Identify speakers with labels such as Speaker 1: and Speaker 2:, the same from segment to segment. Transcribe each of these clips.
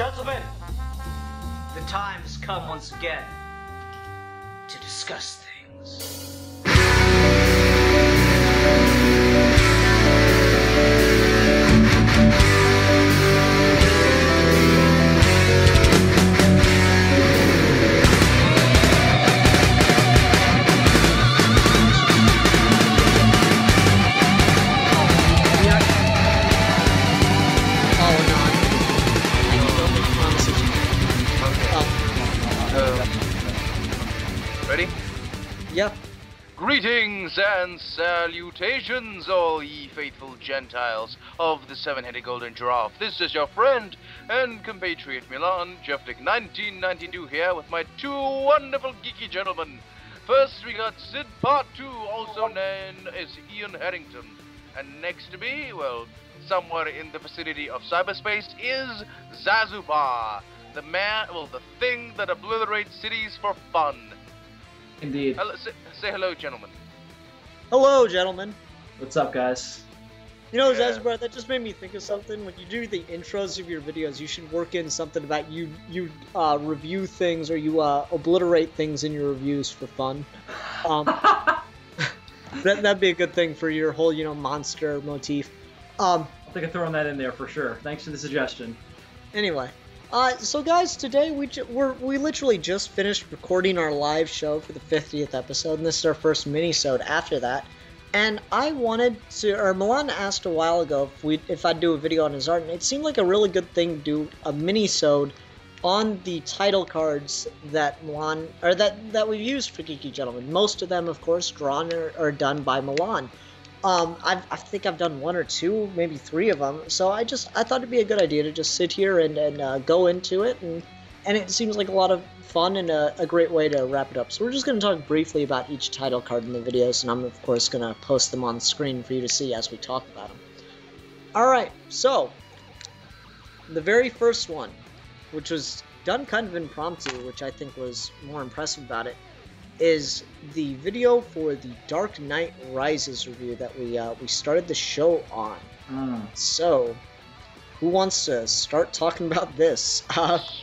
Speaker 1: Gentlemen, the time has come once again to discuss things.
Speaker 2: Ready?
Speaker 3: Yep.
Speaker 2: Greetings and salutations, all ye faithful Gentiles of the seven-headed golden giraffe. This is your friend and compatriot Milan, Jeffdick 1992 here with my two wonderful geeky gentlemen. First we got Sid Part 2, also known as Ian Harrington. And next to me, well, somewhere in the vicinity of cyberspace is Zazuba, the man, well, the thing that obliterates cities for fun.
Speaker 4: Indeed.
Speaker 2: Hello, say hello, gentlemen.
Speaker 3: Hello, gentlemen.
Speaker 4: What's up, guys?
Speaker 3: You know,
Speaker 2: Yeah.
Speaker 3: Zazbar, that just made me think of something. When you do the intros of your videos, you should work in something about you review things or you obliterate things in your reviews for fun. That'd be a good thing for your whole, monster motif.
Speaker 4: I think I'm throwing that in there for sure. Thanks for the suggestion.
Speaker 3: Anyway, so guys, today we literally just finished recording our live show for the 50th episode, and this is our first mini-sode after that. And I wanted to, or Milan asked a while ago if I'd do a video on his art, and it seemed like a really good thing to do a mini-sode on the title cards that Milan, or that we've used for Geeky Gentlemen. Most of them, of course, drawn or done by Milan. I think I've done one or two, maybe three of them, so I thought it'd be a good idea to just sit here and go into it, and it seems like a lot of fun and a great way to wrap it up. So we're just going to talk briefly about each title card in the videos, and I'm of course going to post them on the screen for you to see as we talk about them. Alright, so, the very first one, which was done kind of impromptu, which I think was more impressive about it, is the video for the Dark Knight Rises review that we started the show on. So, who wants to start talking about this?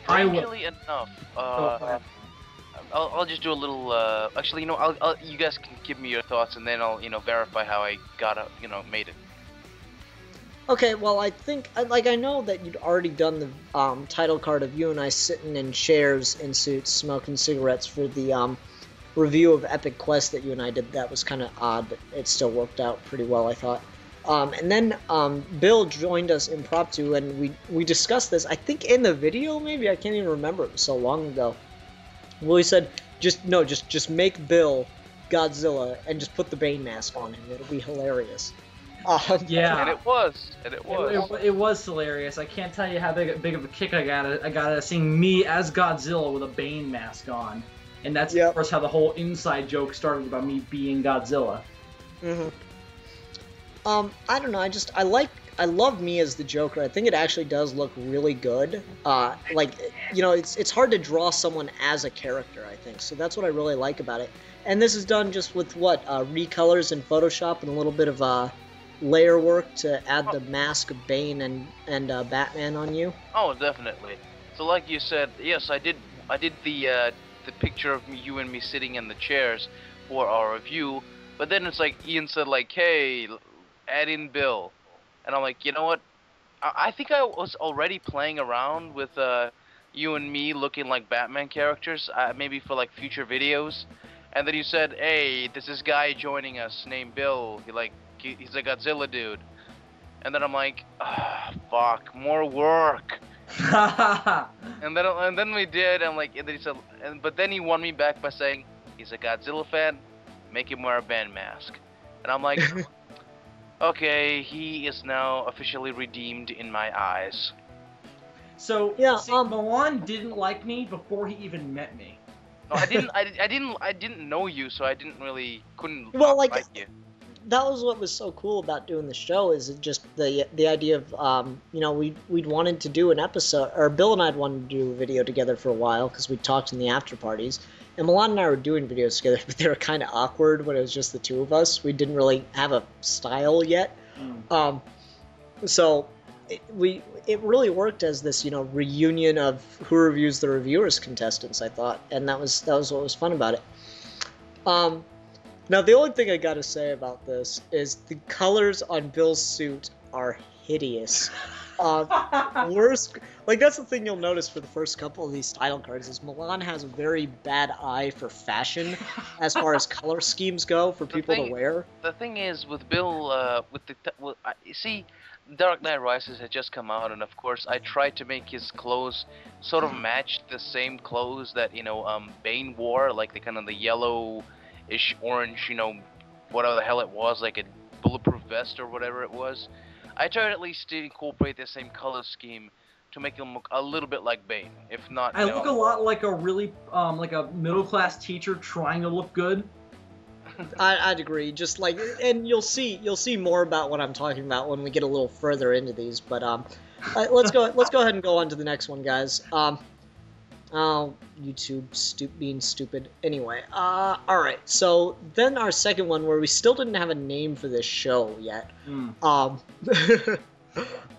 Speaker 2: Strangely enough, I'll just do a little. Actually, you guys can give me your thoughts, and then I'll, verify how I made it.
Speaker 3: Okay, well, I think, I know that you'd already done the title card of you and I sitting in chairs in suits smoking cigarettes for the review of Epic Quest that you and I did. That was kind of odd, but it still worked out pretty well, I thought. And then Bill joined us impromptu, and we discussed this, I think in the video, maybe? I can't even remember, it was so long ago. Well, he said, just make Bill Godzilla and just put the Bane mask on him. It'll be hilarious.
Speaker 4: Yeah.
Speaker 2: And it was.
Speaker 4: It was hilarious. I can't tell you how big of a kick I got seeing me as Godzilla with a Bane mask on. And that's, of course, how the whole inside joke started about me being Godzilla.
Speaker 3: Mm-hmm. I don't know, I love me as the Joker. I think it actually does look really good. It's hard to draw someone as a character, I think. So that's what I really like about it. And this is done just with, recolors in Photoshop and a little bit of, layer work to add the mask of Bane and Batman on you.
Speaker 2: Oh, definitely. So like you said, yes, I did the picture of you and me sitting in the chairs for our review, but then it's like Ian said, like, hey, add in Bill, and I'm like, you know what, I think I was already playing around with you and me looking like Batman characters, maybe for like future videos, and then you said, hey, this is guy joining us named Bill, he's a Godzilla dude, and then I'm like, fuck, more work. and then we did. I'm like, and then he said, but then he won me back by saying he's a Godzilla fan, make him wear a Bane mask, and I'm like, okay, he is now officially redeemed in my eyes.
Speaker 4: So
Speaker 3: yeah,
Speaker 4: Milan didn't like me before he even met me.
Speaker 2: No, I didn't know you, so I couldn't like you.
Speaker 3: That was what was so cool about doing the show, is it just the idea of we'd wanted to do an episode, or Bill and I'd wanted to do a video together for a while because we talked in the after parties, and Milan and I were doing videos together, but they were kind of awkward when it was just the two of us. We didn't really have a style yet, so it really worked as this, reunion of Who Reviews the Reviewers contestants, I thought, and that was what was fun about it. Now the only thing I gotta say about this is the colors on Bill's suit are hideous. Worst, like that's the thing you'll notice for the first couple of these title cards is Milan has a very bad eye for fashion as far as color schemes go for people to wear.
Speaker 2: The thing is with Bill, you see, Dark Knight Rises had just come out, and of course I tried to make his clothes sort of match the same clothes that Bane wore, like the kind of the yellow-ish orange, whatever the hell it was, like a bulletproof vest or whatever it was. I tried at least to incorporate the same color scheme to make him look a little bit like Bane, if not.
Speaker 4: I look a lot like a really like a middle class teacher trying to look good.
Speaker 3: I'd agree. Just like, and you'll see more about what I'm talking about when we get a little further into these. But let's go ahead and go on to the next one, guys. Oh, YouTube being stupid. Anyway, all right. So then our second one, where we still didn't have a name for this show yet.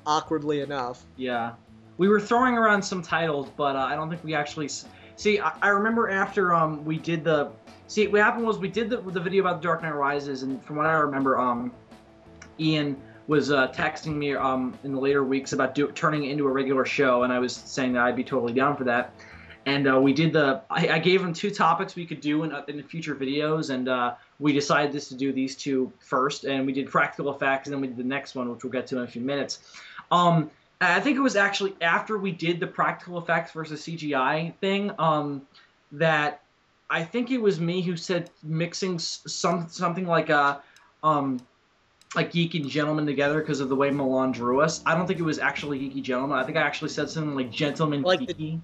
Speaker 3: Awkwardly enough.
Speaker 4: Yeah, we were throwing around some titles, but I don't think we actually see. I remember after we did the. See, what happened was we did the video about The Dark Knight Rises, and from what I remember, Ian was texting me in the later weeks about turning it into a regular show, and I was saying that I'd be totally down for that. And we did I gave him 2 topics we could do in the future videos, and we decided just to do these 2 first, and we did practical effects, and then we did the next one, which we'll get to in a few minutes. I think it was actually after we did the practical effects versus CGI thing that I think it was me who said mixing something like Geeky and Gentleman together because of the way Milan drew us. I don't think it was actually Geeky Gentleman. I think I actually said something like Gentleman
Speaker 3: like
Speaker 4: Geeky.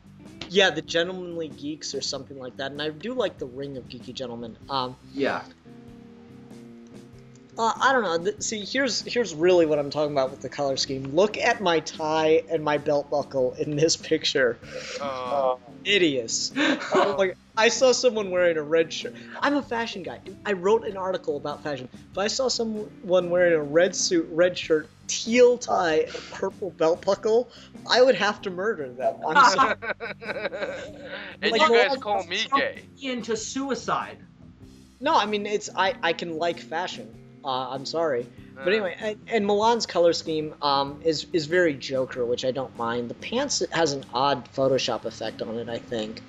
Speaker 3: Yeah, the Gentlemanly Geeks or something like that. And I do like the ring of Geeky Gentlemen.
Speaker 4: Yeah.
Speaker 3: I don't know. See, here's really what I'm talking about with the color scheme. Look at my tie and my belt buckle in this picture. Hideous. Like, I saw someone wearing a red shirt. I'm a fashion guy. I wrote an article about fashion. If I saw someone wearing a red suit, red shirt, teal tie, and a purple belt buckle, I would have to murder them. I'm sorry.
Speaker 2: And
Speaker 3: like,
Speaker 2: you guys call me gay.
Speaker 4: Into suicide.
Speaker 3: No, I mean, I can like fashion. I'm sorry. But anyway, and Milan's color scheme is very Joker, which I don't mind. The pants has an odd Photoshop effect on it, I think.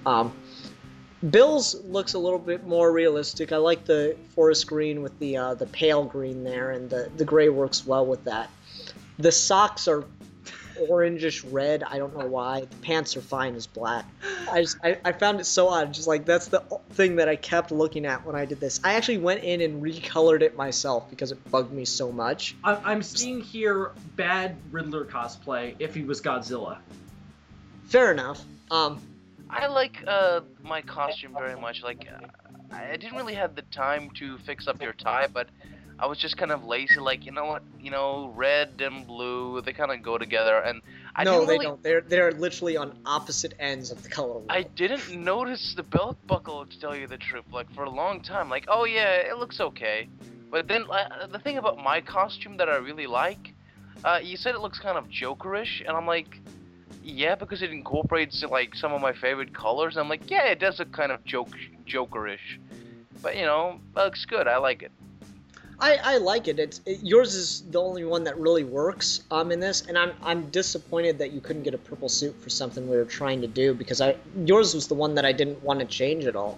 Speaker 3: Bill's looks a little bit more realistic. I like the forest green with the pale green there, and the gray works well with that. The socks are orangish red. I don't know why. The pants are fine as black. I found it so odd. Just like that's the thing that I kept looking at when I did this. I actually went in and recolored it myself because it bugged me so much.
Speaker 4: I'm seeing here bad Riddler cosplay if he was Godzilla.
Speaker 3: Fair enough.
Speaker 2: I like my costume very much. Like, I didn't really have the time to fix up your tie, but I was just kind of lazy. Like, you know what? Red and blue, they kind of go together. And
Speaker 3: they don't. They're literally on opposite ends of the color wheel.
Speaker 2: I didn't notice the belt buckle, to tell you the truth. Like, for a long time, like, oh yeah, it looks okay. But then the thing about my costume that I really like, you said it looks kind of Jokerish, and I'm like, yeah, because it incorporates like some of my favorite colors. And I'm like, yeah, it does look kind of Jokerish, but it looks good. I like it.
Speaker 3: I like it. Yours is the only one that really works in this, and I'm disappointed that you couldn't get a purple suit for something we were trying to do, because yours was the one that I didn't want to change at all.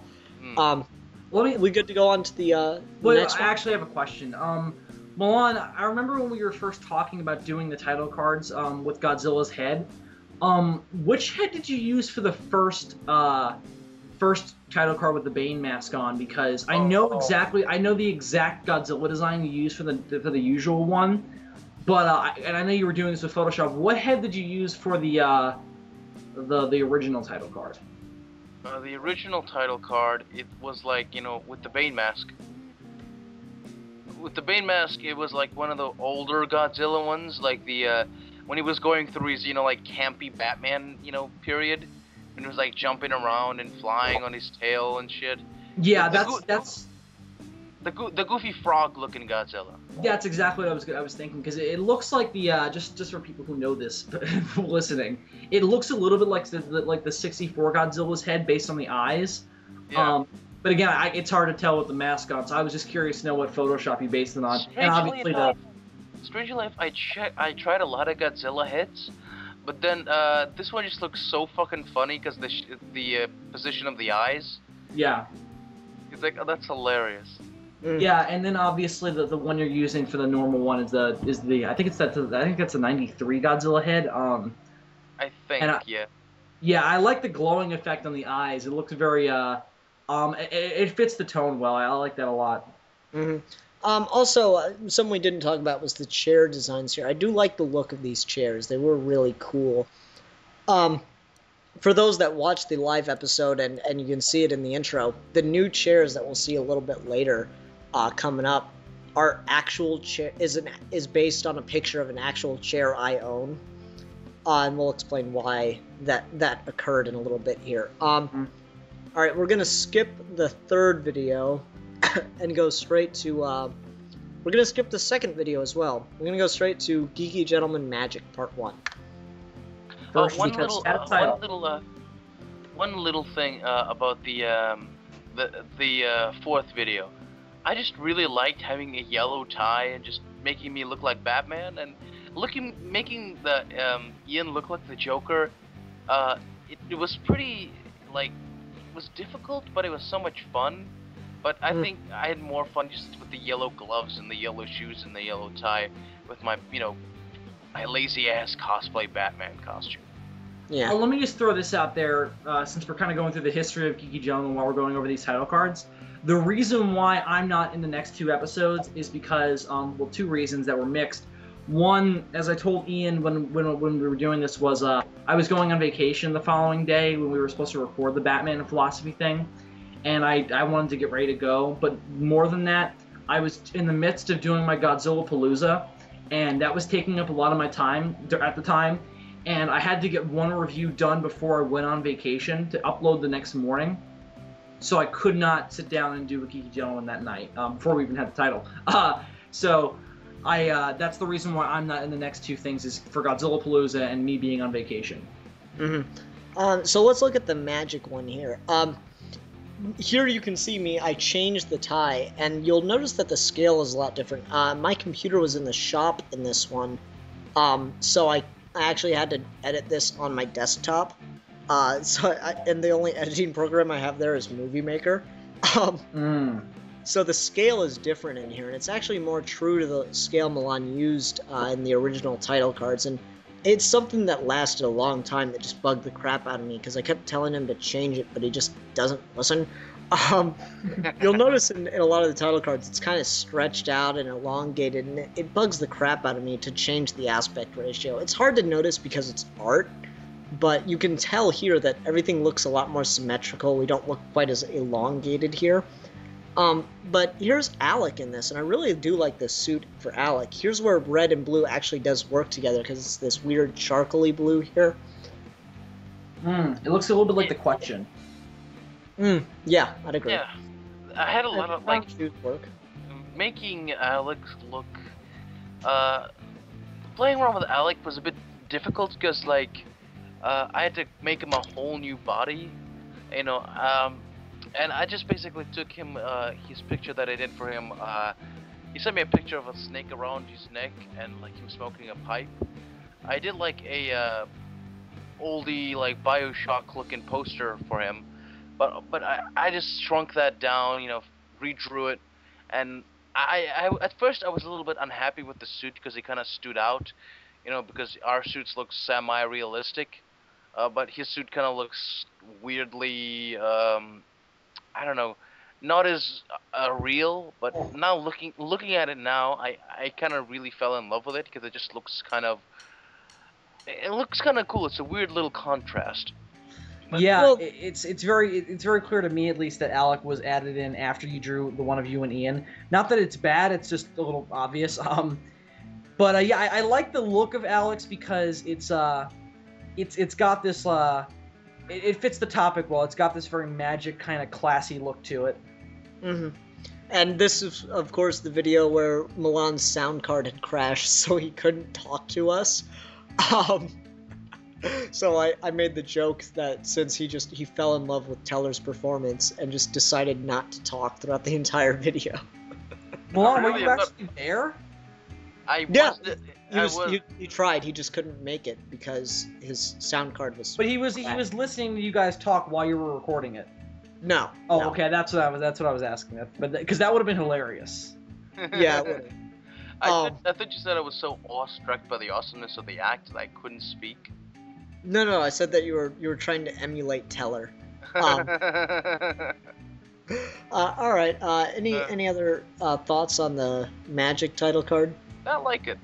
Speaker 3: We good to go on to the next one?
Speaker 4: I actually have a question. Milan, I remember when we were first talking about doing the title cards with Godzilla's head. Which head did you use for the first title card with the Bane mask on? Because I know the exact Godzilla design you used for the usual one, but and I know you were doing this with Photoshop. What head did you use for the original title card?
Speaker 2: The original title card, it was like, with the Bane mask. With the Bane mask, it was like one of the older Godzilla ones, like when he was going through his, like campy Batman, period. And he was like jumping around and flying on his tail and shit.
Speaker 4: Yeah,
Speaker 2: the the goofy frog-looking Godzilla.
Speaker 4: Yeah, that's exactly what I was thinking, because it looks like the just for people who know this listening, it looks a little bit like the 64 Godzilla's head based on the eyes.
Speaker 2: Yeah.
Speaker 4: But again, it's hard to tell with the mask on, so I was just curious to know what Photoshop you based it on. And obviously
Speaker 2: Strangely enough, I tried a lot of Godzilla heads, but then this one just looks so fucking funny because the position of the eyes.
Speaker 4: Yeah.
Speaker 2: It's like, oh, that's hilarious.
Speaker 4: Yeah, and then obviously the one you're using for the normal one is the I think that's a 93 Godzilla head.
Speaker 2: I think yeah.
Speaker 4: Yeah, I like the glowing effect on the eyes. It looks very it fits the tone well. I like that a lot.
Speaker 3: Mm-hmm. Also, something we didn't talk about was the chair designs here. I do like the look of these chairs. They were really cool. For those that watch the live episode, and you can see it in the intro, the new chairs that we'll see a little bit later coming up are actual chair is based on a picture of an actual chair I own. And we'll explain why that occurred in a little bit here. All right, we're going to skip the third video and go straight to... we're going to skip the second video as well. We're going to go straight to Geeky Gentleman Magic Part 1. First,
Speaker 2: one little thing about the fourth video. I just really liked having a yellow tie and just making me look like Batman, and making the Ian look like the Joker. It was pretty, like, it was difficult, but it was so much fun. But I think I had more fun just with the yellow gloves and the yellow shoes and the yellow tie with my, my lazy ass cosplay Batman costume.
Speaker 3: Yeah.
Speaker 4: Let me just throw this out there, since we're kind of going through the history of Geeky Gentleman while we're going over these title cards. The reason why I'm not in the next two episodes is because, well, two reasons that were mixed. One, as I told Ian when we were doing this, was I was going on vacation the following day when we were supposed to record the Batman and philosophy thing, and I wanted to get ready to go. But more than that, I was in the midst of doing my Godzilla Palooza, and that was taking up a lot of my time at the time, and I had to get one review done before I went on vacation to upload the next morning. So I could not sit down and do a Geeky Gentleman that night before we even had the title. So that's the reason why I'm not in the next two things, is for Godzilla Palooza and me being on vacation.
Speaker 3: So let's look at the magic one here. Here you can see me. I changed the tie, and you'll notice that the scale is a lot different. My computer was in the shop in this one, so I actually had to edit this on my desktop. And the only editing program I have there is Movie Maker. So the scale is different in here, and it's actually more true to the scale Milan used in the original title cards. And it's something that lasted a long time that just bugged the crap out of me, because I kept telling him to change it, but he just doesn't listen. You'll notice in a lot of the title cards, it's kind of stretched out and elongated, and it bugs the crap out of me to change the aspect ratio. It's hard to notice because it's art, but you can tell here that everything looks a lot more symmetrical. We don't look quite as elongated here. But here's Alec in this, and I really do like this suit for Alec. Here's where red and blue actually does work together, because it's this weird charcoaly blue here.
Speaker 4: It looks a little bit like the Question.
Speaker 3: Yeah, I'd agree.
Speaker 2: Yeah, I had a lot of, like,
Speaker 3: work.
Speaker 2: making Alec look, playing around with Alec was a bit difficult, because, like, I had to make him a whole new body, and I just basically took him, his picture that I did for him. He sent me a picture of a snake around his neck and, like, him smoking a pipe. I did, like, a oldie, like, Bioshock looking poster for him, but I just shrunk that down, redrew it, and I at first I was a little bit unhappy with the suit because he kind of stood out, because our suits look semi-realistic, but his suit kind of looks weirdly, I don't know, not as real. But now looking at it now, I kind of really fell in love with it, because it just looks kind of cool. It's a weird little contrast. But,
Speaker 4: yeah,
Speaker 3: well,
Speaker 4: it's very clear to me, at least, that Alec was added in after you drew the one of you and Ian. Not that it's bad; it's just a little obvious. But yeah, I like the look of Alex, because it's got this it fits the topic well. It's got this very magic kind of classy look to it.
Speaker 3: And this is, of course, the video where Milan's sound card had crashed, so he couldn't talk to us. So I made the joke that since he fell in love with Teller's performance and just decided not to talk throughout the entire video.
Speaker 4: Milan,
Speaker 2: Really,
Speaker 4: were you
Speaker 2: I'm not-
Speaker 4: actually there?
Speaker 3: Yeah,
Speaker 2: was.
Speaker 3: he tried. He just couldn't make it because his sound card was.
Speaker 4: But he was listening to you guys talk while you were recording it.
Speaker 3: No.
Speaker 4: Oh,
Speaker 3: no.
Speaker 4: okay, that's what I was asking. But because that would have been hilarious.
Speaker 3: Yeah, it would've.
Speaker 2: I thought you said I was so awestruck by the awesomeness of the act that I couldn't speak.
Speaker 3: No, I said that you were trying to emulate Teller. All right. Any other thoughts on the Magic title card?
Speaker 2: I like it.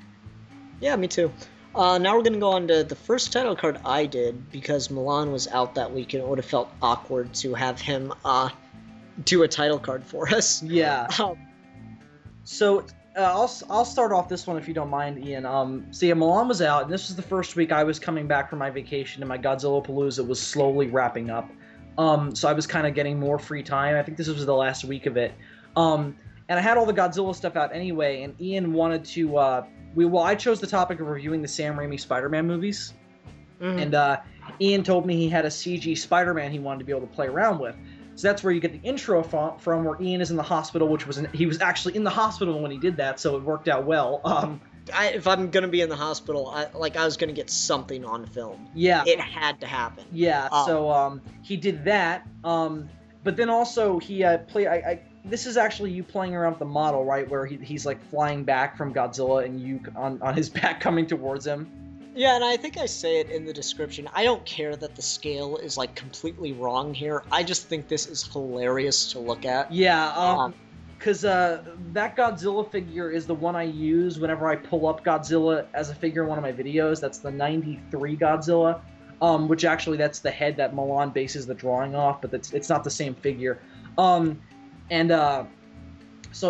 Speaker 3: Yeah, me too. Now we're gonna go on to the first title card I did because Milan was out that week and it would have felt awkward to have him do a title card for us.
Speaker 4: Yeah. So I'll start off this one if you don't mind, Ian. So yeah, Milan was out, and this was the first week I was coming back from my vacation, and my Godzilla Palooza was slowly wrapping up. So I was kind of getting more free time. I think this was the last week of it. And I had all the Godzilla stuff out anyway, and Ian wanted to. I chose the topic of reviewing the Sam Raimi Spider-Man movies, and Ian told me he had a CG Spider-Man he wanted to be able to play around with. So that's where you get the intro from where Ian is in the hospital, he was actually in the hospital when he did that, so it worked out well.
Speaker 3: If I'm gonna be in the hospital, I was gonna get something on film.
Speaker 4: Yeah,
Speaker 3: it had to happen.
Speaker 4: Yeah, so he did that. But then also he this is actually you playing around with the model, right? Where he's like flying back from Godzilla and you on his back coming towards him.
Speaker 3: Yeah, and I think I say it in the description. I don't care that the scale is like completely wrong here. I just think this is hilarious to look at.
Speaker 4: Yeah, because that Godzilla figure is the one I use whenever I pull up Godzilla as a figure in one of my videos. That's the 93 Godzilla, which actually that's the head that Milan bases the drawing off, but it's not the same figure. So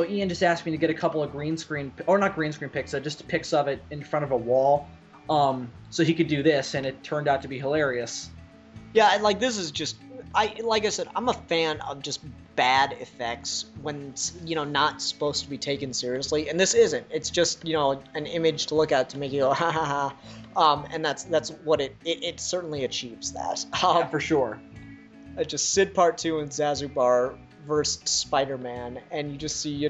Speaker 4: Ian just asked me to get a couple of not green screen pics, just pics of it in front of a wall. So he could do this, and it turned out to be hilarious.
Speaker 3: Yeah, and this is just, like I said, I'm a fan of just bad effects when it's, not supposed to be taken seriously, and this isn't. It's just, an image to look at to make you go, ha ha ha, and that's what it certainly achieves that.
Speaker 4: Yeah, for sure.
Speaker 3: Just Sid Part 2 and Zazubar versus Spider-Man, and you just see,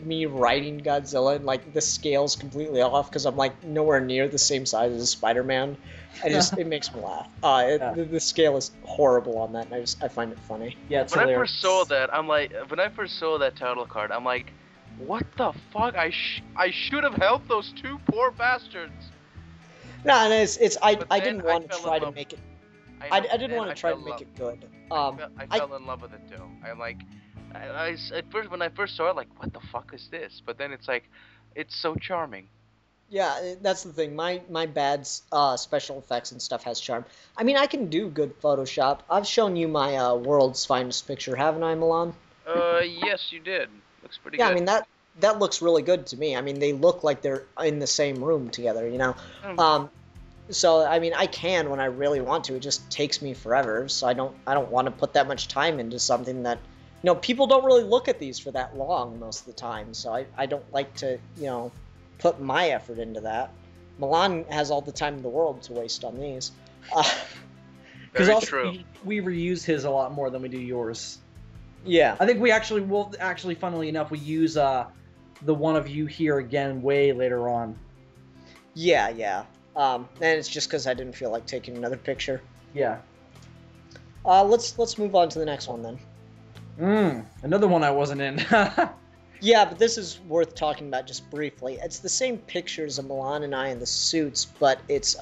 Speaker 3: me riding Godzilla, and the scale's completely off because I'm nowhere near the same size as Spider-Man. It makes me laugh. The scale is horrible on that, and I find it funny.
Speaker 4: Yeah, it's
Speaker 2: when
Speaker 4: hilarious.
Speaker 2: I first saw that, when I first saw that title card, I'm like, what the fuck? I should have helped those two poor bastards.
Speaker 3: No, and I didn't
Speaker 2: I
Speaker 3: want to try to make it. I didn't want to try to make it good.
Speaker 2: I fell in love with it too. I'm like, at first when I first saw it, what the fuck is this? But then it's it's so charming.
Speaker 3: Yeah, that's the thing. My bad special effects and stuff has charm. I mean, I can do good Photoshop. I've shown you my world's finest picture, haven't I, Milan?
Speaker 2: Yes, you did. Looks pretty good.
Speaker 3: Yeah, I mean that looks really good to me. I mean, they look like they're in the same room together, So I mean, I can when I really want to. It just takes me forever. So I don't want to put that much time into something that, people don't really look at these for that long most of the time. So I don't like to, put my effort into that. Milan has all the time in the world to waste on these.
Speaker 2: Very true.
Speaker 4: We reuse his a lot more than we do yours.
Speaker 3: Yeah.
Speaker 4: I think we actually, funnily enough, we use the one of you here again way later on.
Speaker 3: Yeah. And it's just because I didn't feel like taking another picture.
Speaker 4: Yeah.
Speaker 3: Let's move on to the next one then.
Speaker 4: Another one I wasn't in.
Speaker 3: Yeah, but this is worth talking about just briefly. It's the same pictures of Milan and I in the suits, but it's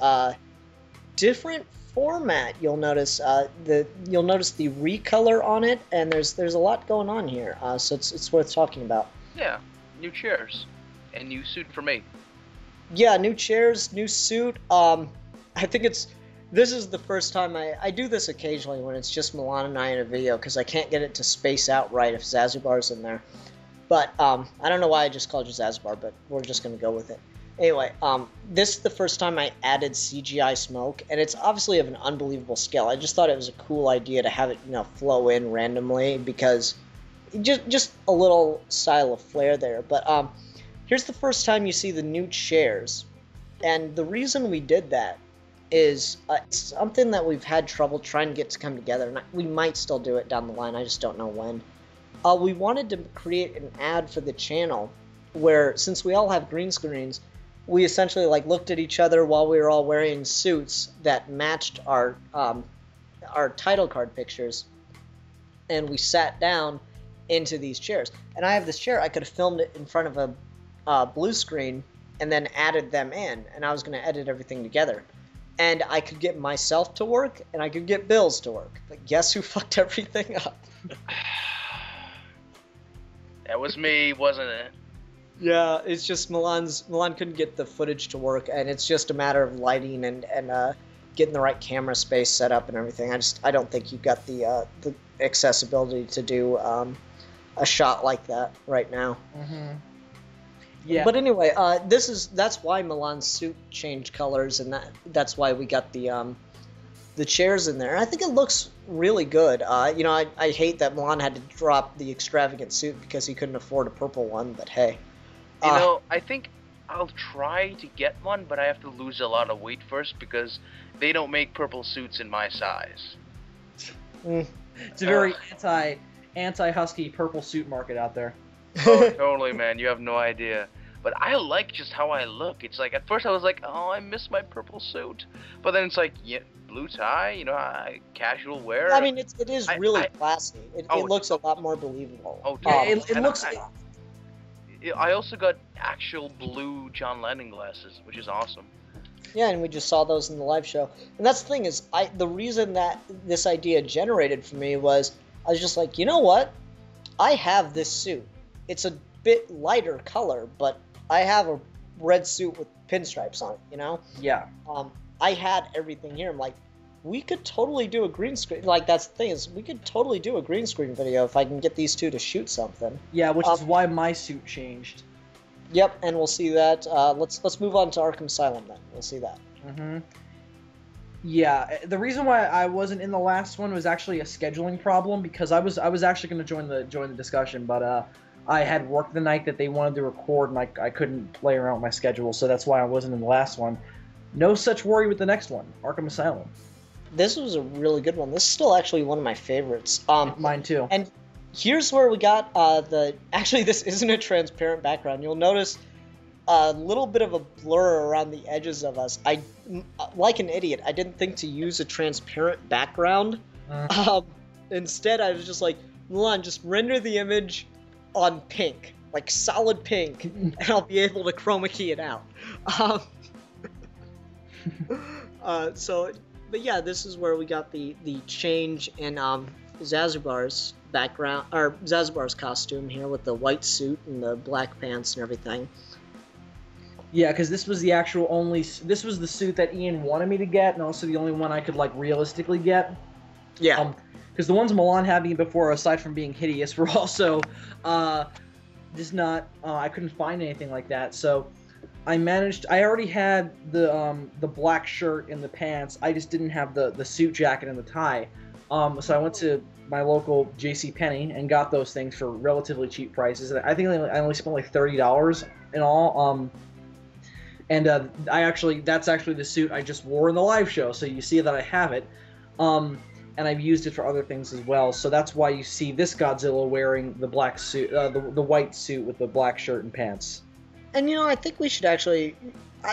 Speaker 3: different format. You'll notice the recolor on it, and there's a lot going on here. So it's worth talking about.
Speaker 2: Yeah, new chairs and new suit for me.
Speaker 3: Yeah, new chairs, new suit. I think this is the first time I do this occasionally when it's just Milan and I in a video because I can't get it to space out right if Zazubar's in there. But I don't know why I just called you Zazubar, but we're just going to go with it. Anyway, this is the first time I added CGI smoke, and it's obviously of an unbelievable scale. I just thought it was a cool idea to have it, flow in randomly because just a little style of flair there. But here's the first time you see the new chairs, and the reason we did that is it's something that we've had trouble trying to get to come together, and we might still do it down the line. I just don't know when. We wanted to create an ad for the channel where, since we all have green screens, we essentially like looked at each other while we were all wearing suits that matched our title card pictures, and we sat down into these chairs. And I have this chair. I could have filmed it in front of a blue screen and then added them in, and I was going to edit everything together. And I could get myself to work, and I could get Bills to work. But guess who fucked everything up?
Speaker 2: That was me, wasn't it?
Speaker 3: Yeah, it's just Milan couldn't get the footage to work, and it's just a matter of lighting and getting the right camera space set up and everything. I don't think you've got the accessibility to do a shot like that right now.
Speaker 4: Mm-hmm. Yeah.
Speaker 3: But anyway, that's why Milan's suit changed colors, and that's why we got the chairs in there. I think it looks really good. I hate that Milan had to drop the extravagant suit because he couldn't afford a purple one, but hey.
Speaker 2: I think I'll try to get one, but I have to lose a lot of weight first because they don't make purple suits in my size.
Speaker 4: It's a very anti-husky purple suit market out there.
Speaker 2: Oh, totally, man. You have no idea. But I like just how I look. It's like, at first I was like, oh, I miss my purple suit. But then it's like, yeah, blue tie, casual wear.
Speaker 3: I mean, it is really classy. It looks a lot more believable.
Speaker 2: Oh,
Speaker 4: it looks...
Speaker 2: I also got actual blue John Lennon glasses, which is awesome.
Speaker 3: Yeah, and we just saw those in the live show. And that's the thing is, the reason that this idea generated for me was, I was just like, you know what? I have this suit. It's a bit lighter color, but I have a red suit with pinstripes on it,
Speaker 4: Yeah.
Speaker 3: I had everything here. I'm like, we could totally do a green screen. Like, that's the thing is, we could totally do a green screen video if I can get these two to shoot something.
Speaker 4: Yeah, which is why my suit changed.
Speaker 3: Yep, and we'll see that. Let's move on to Arkham Asylum then. We'll see that.
Speaker 4: Mm-hmm. Yeah, the reason why I wasn't in the last one was actually a scheduling problem, because I was actually going to join the discussion, but I had work the night that they wanted to record, and I couldn't play around with my schedule, so that's why I wasn't in the last one. No such worry with the next one, Arkham Asylum.
Speaker 3: This was a really good one. This is still actually one of my favorites.
Speaker 4: Mine too.
Speaker 3: And here's where we got actually, this isn't a transparent background. You'll notice a little bit of a blur around the edges of us. Like an idiot, I didn't think to use a transparent background. Instead, I was just like, Milan, just render the image on pink, like solid pink, and I'll be able to chroma key it out. But yeah, this is where we got the change in Zazubar's background, or Zazubar's costume here with the white suit and the black pants and everything.
Speaker 4: Yeah, because this was this was the suit that Ian wanted me to get, and also the only one I could realistically get.
Speaker 3: Yeah.
Speaker 4: Because the ones Milan had me before, aside from being hideous, were also just not. I couldn't find anything like that, so I already had the black shirt and the pants. I just didn't have the suit jacket and the tie. So I went to my local JCPenney and got those things for relatively cheap prices. I think I only spent like $30 in all. That's actually the suit I just wore in the live show. So you see that I have it. And I've used it for other things as well. So that's why you see this Godzilla wearing the black suit, the white suit with the black shirt and pants.
Speaker 3: And I think we should actually,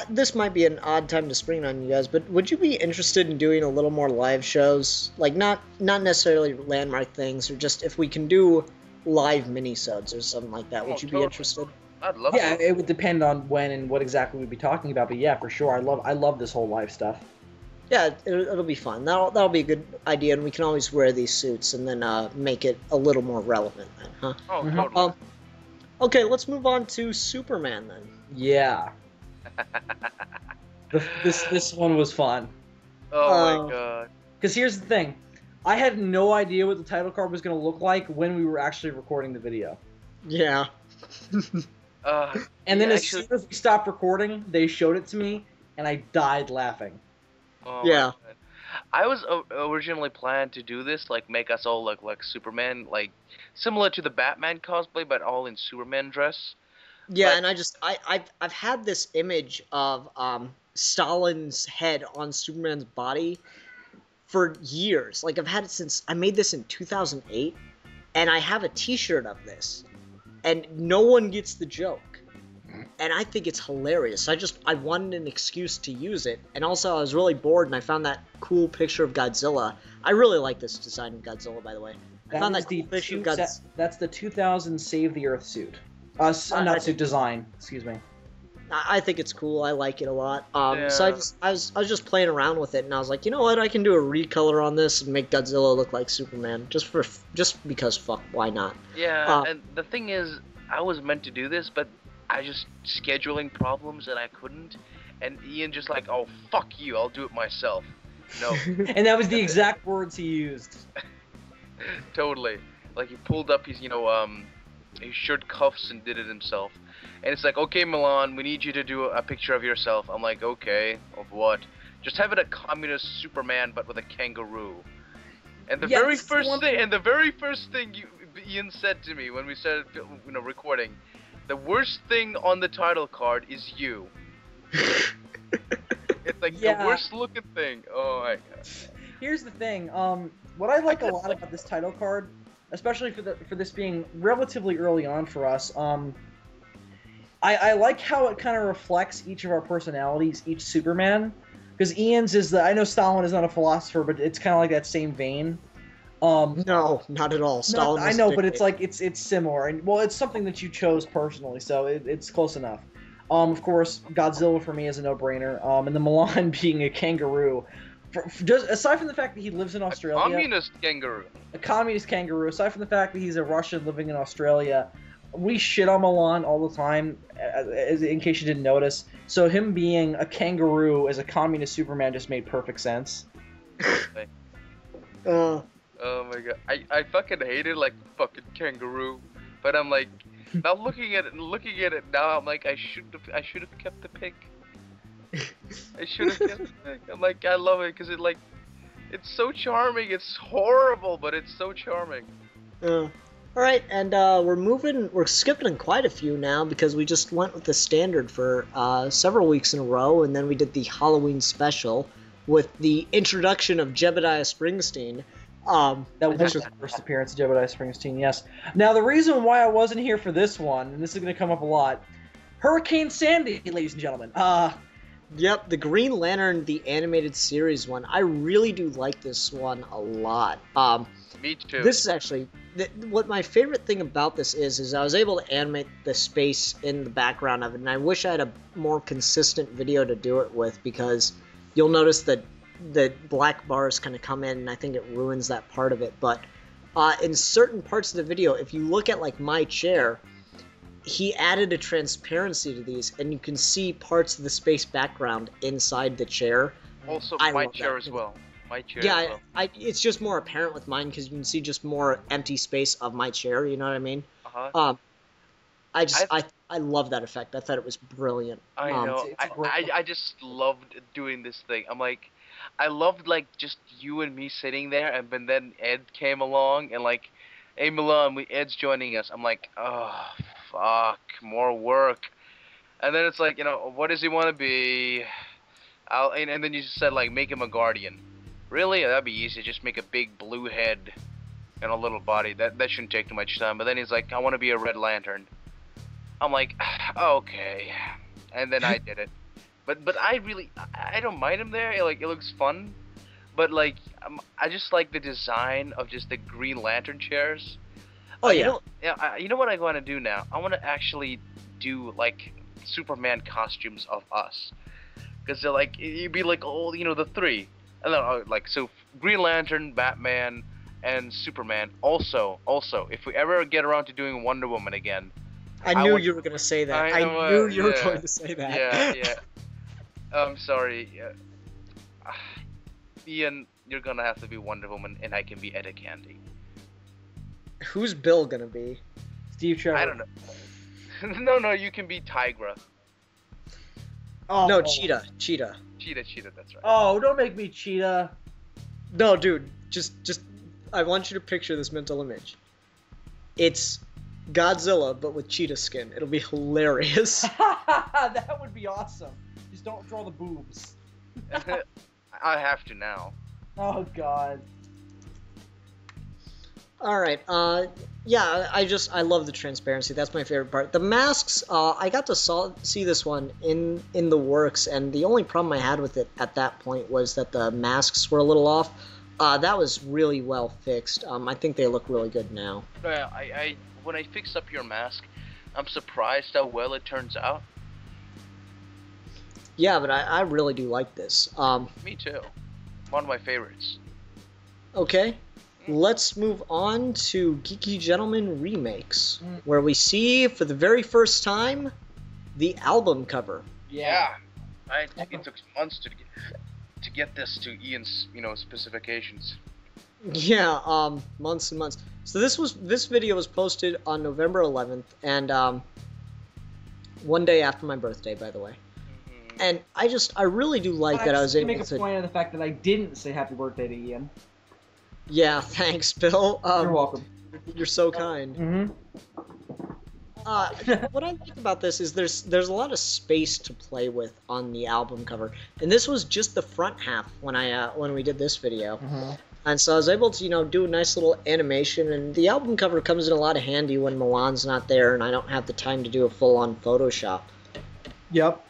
Speaker 3: this might be an odd time to spring on you guys, but would you be interested in doing a little more live shows? Like, not necessarily landmark things, or just if we can do live minisodes or something like that. Would you be interested?
Speaker 2: I'd love
Speaker 4: Yeah, it would depend on when and what exactly we'd be talking about, but yeah, for sure. I love this whole live stuff.
Speaker 3: Yeah, it'll be fun. That'll be a good idea, and we can always wear these suits and then make it a little more relevant then, huh?
Speaker 2: Oh, totally.
Speaker 3: Okay, let's move on to Superman then.
Speaker 4: Yeah. This one was fun.
Speaker 2: Oh my god.
Speaker 4: Because here's the thing. I had no idea what the title card was going to look like when we were actually recording the video.
Speaker 3: Yeah.
Speaker 4: And then as soon as we stopped recording, they showed it to me, and I died laughing.
Speaker 2: Oh
Speaker 3: yeah.
Speaker 2: I was originally planned to do this, like make us all look like Superman, like similar to the Batman cosplay, but all in Superman dress.
Speaker 3: Yeah,
Speaker 2: But
Speaker 3: and I've had this image of Stalin's head on Superman's body for years. Like I've had it since I made this in 2008, and I have a T-shirt of this, and no one gets the joke. And I think it's hilarious. I wanted an excuse to use it, and also I was really bored, and I found that cool picture of Godzilla. I really like this design of Godzilla, by the way. I found that cool picture of Godzilla.
Speaker 4: That's the 2000 Save the Earth suit. Not suit design. Excuse me.
Speaker 3: I think it's cool. I like it a lot.
Speaker 2: Yeah.
Speaker 3: So I was just playing around with it, and I was like, you know what? I can do a recolor on this and make Godzilla look like Superman, just because fuck, why not?
Speaker 2: yeah, and the thing is, I was meant to do this, but I just scheduling problems and I couldn't. And Ian just like, oh fuck you, I'll do it myself. No,
Speaker 4: And that was the exact words he used.
Speaker 2: totally. Like he pulled up his, his shirt cuffs and did it himself. And it's like, okay, Milan, we need you to do a picture of yourself. I'm like, okay, of what? Just have it a communist Superman, but with a kangaroo. And the
Speaker 4: Yeah,
Speaker 2: very
Speaker 4: this is the
Speaker 2: first
Speaker 4: one
Speaker 2: thing, Ian said to me when we started, recording, the worst thing on the title card is you. It's like the worst looking thing. Oh my god.
Speaker 4: Here's the thing. What I like a lot about this title card, especially for this being relatively early on for us, I like how it kind of reflects each of our personalities, each Superman. Because Ian's is I know Stalin is not a philosopher, but it's kind of like that same vein.
Speaker 3: No, not at all. Stalin.
Speaker 4: I know, but it's like it's similar, and well, it's something that you chose personally, so it's close enough. Of course, Godzilla for me is a no-brainer. And the Milan being a kangaroo, just aside from the fact that he lives in Australia, a communist kangaroo. Aside from the fact that he's a Russian living in Australia, we shit on Milan all the time, in case you didn't notice. So him being a kangaroo as a communist Superman just made perfect sense.
Speaker 2: Oh my god, I fucking hate it like fucking kangaroo, but I'm like, now looking at it now, I'm like, I should have kept the pic. I should have kept the pic. I'm like, I love it because it's so charming. It's horrible, but it's so charming.
Speaker 3: All right, and we're skipping quite a few now because we just went with the standard for several weeks in a row, and then we did the Halloween special with the introduction of Jebediah Springsteen.
Speaker 4: That was his first appearance, Jebediah Springsteen, yes. Now, the reason why I wasn't here for this one, and this is going to come up a lot, Hurricane Sandy, ladies and gentlemen.
Speaker 3: Yep, the Green Lantern, the animated series one. I really do like this one a lot.
Speaker 2: Me too.
Speaker 3: This is actually what my favorite thing about this is I was able to animate the space in the background of it, and I wish I had a more consistent video to do it with, because you'll notice that the black bars kind of come in, and I think it ruins that part of it. But in certain parts of the video, if you look at like my chair, he added a transparency to these, and you can see parts of the space background inside the chair.
Speaker 2: Also, my chair as well. My chair.
Speaker 3: Yeah,
Speaker 2: as well.
Speaker 3: it's just more apparent with mine because you can see just more empty space of my chair. You know what I mean?
Speaker 2: Uh-huh.
Speaker 3: I love that effect. I thought it was brilliant.
Speaker 2: I know. I just loved doing this thing. I'm like, I loved like just you and me sitting there, and then Ed came along and like, hey Milan, Ed's joining us. I'm like, oh fuck, more work. And then it's like, what does he want to be? And then you just said like, make him a guardian. Really? That'd be easy. Just make a big blue head and a little body. That shouldn't take too much time. But then he's like, I want to be a Red Lantern. I'm like, okay. And then I did it. But I don't mind him there. Like, it looks fun. But like, I just like the design of just the Green Lantern chairs.
Speaker 3: Oh yeah.
Speaker 2: You know what I want to do now? I want to actually do like Superman costumes of us, because they're like, you'd be like, oh, the three, and then like, so Green Lantern, Batman, and Superman. Also, if we ever get around to doing Wonder Woman again.
Speaker 3: I knew you were gonna say that. I knew you were going to say that.
Speaker 2: Yeah. I'm sorry. Ian, you're gonna have to be Wonder Woman, and I can be Etta Candy.
Speaker 3: Who's Bill gonna be?
Speaker 4: Steve Trevor.
Speaker 2: I don't know. No, you can be Tigra.
Speaker 3: Oh, no, Cheetah.
Speaker 2: Cheetah, that's right.
Speaker 4: Oh, don't make me Cheetah.
Speaker 3: No, dude, just I want you to picture this mental image. It's Godzilla, but with cheetah skin. It'll be hilarious.
Speaker 4: That would be awesome. Just don't draw the boobs.
Speaker 2: I have to now.
Speaker 4: Oh god.
Speaker 3: Alright, yeah, I love the transparency. That's my favorite part. The masks, I got to see this one in the works, and the only problem I had with it at that point was that the masks were a little off. That was really well fixed. I think they look really good now.
Speaker 2: When I fix up your mask, I'm surprised how well it turns out.
Speaker 3: Yeah, but I really do like this.
Speaker 2: Me too. One of my favorites.
Speaker 3: Okay. Let's move on to Geeky Gentleman Remakes, where we see, for the very first time, the album cover.
Speaker 2: Yeah. It took months to get this to Ian's, specifications.
Speaker 3: Yeah, months and months. So this video was posted on November 11th, and one day after my birthday, by the way. And I really do like that I was able to
Speaker 4: make a point of the fact that I didn't say happy birthday to Ian.
Speaker 3: Yeah, thanks, Bill.
Speaker 4: You're welcome.
Speaker 3: You're so kind. What I like about this is there's a lot of space to play with on the album cover, and this was just the front half when we did this video, and so I was able to do a nice little animation, and the album cover comes in a lot of handy when Milan's not there and I don't have the time to do a full-on Photoshop.
Speaker 4: Yep.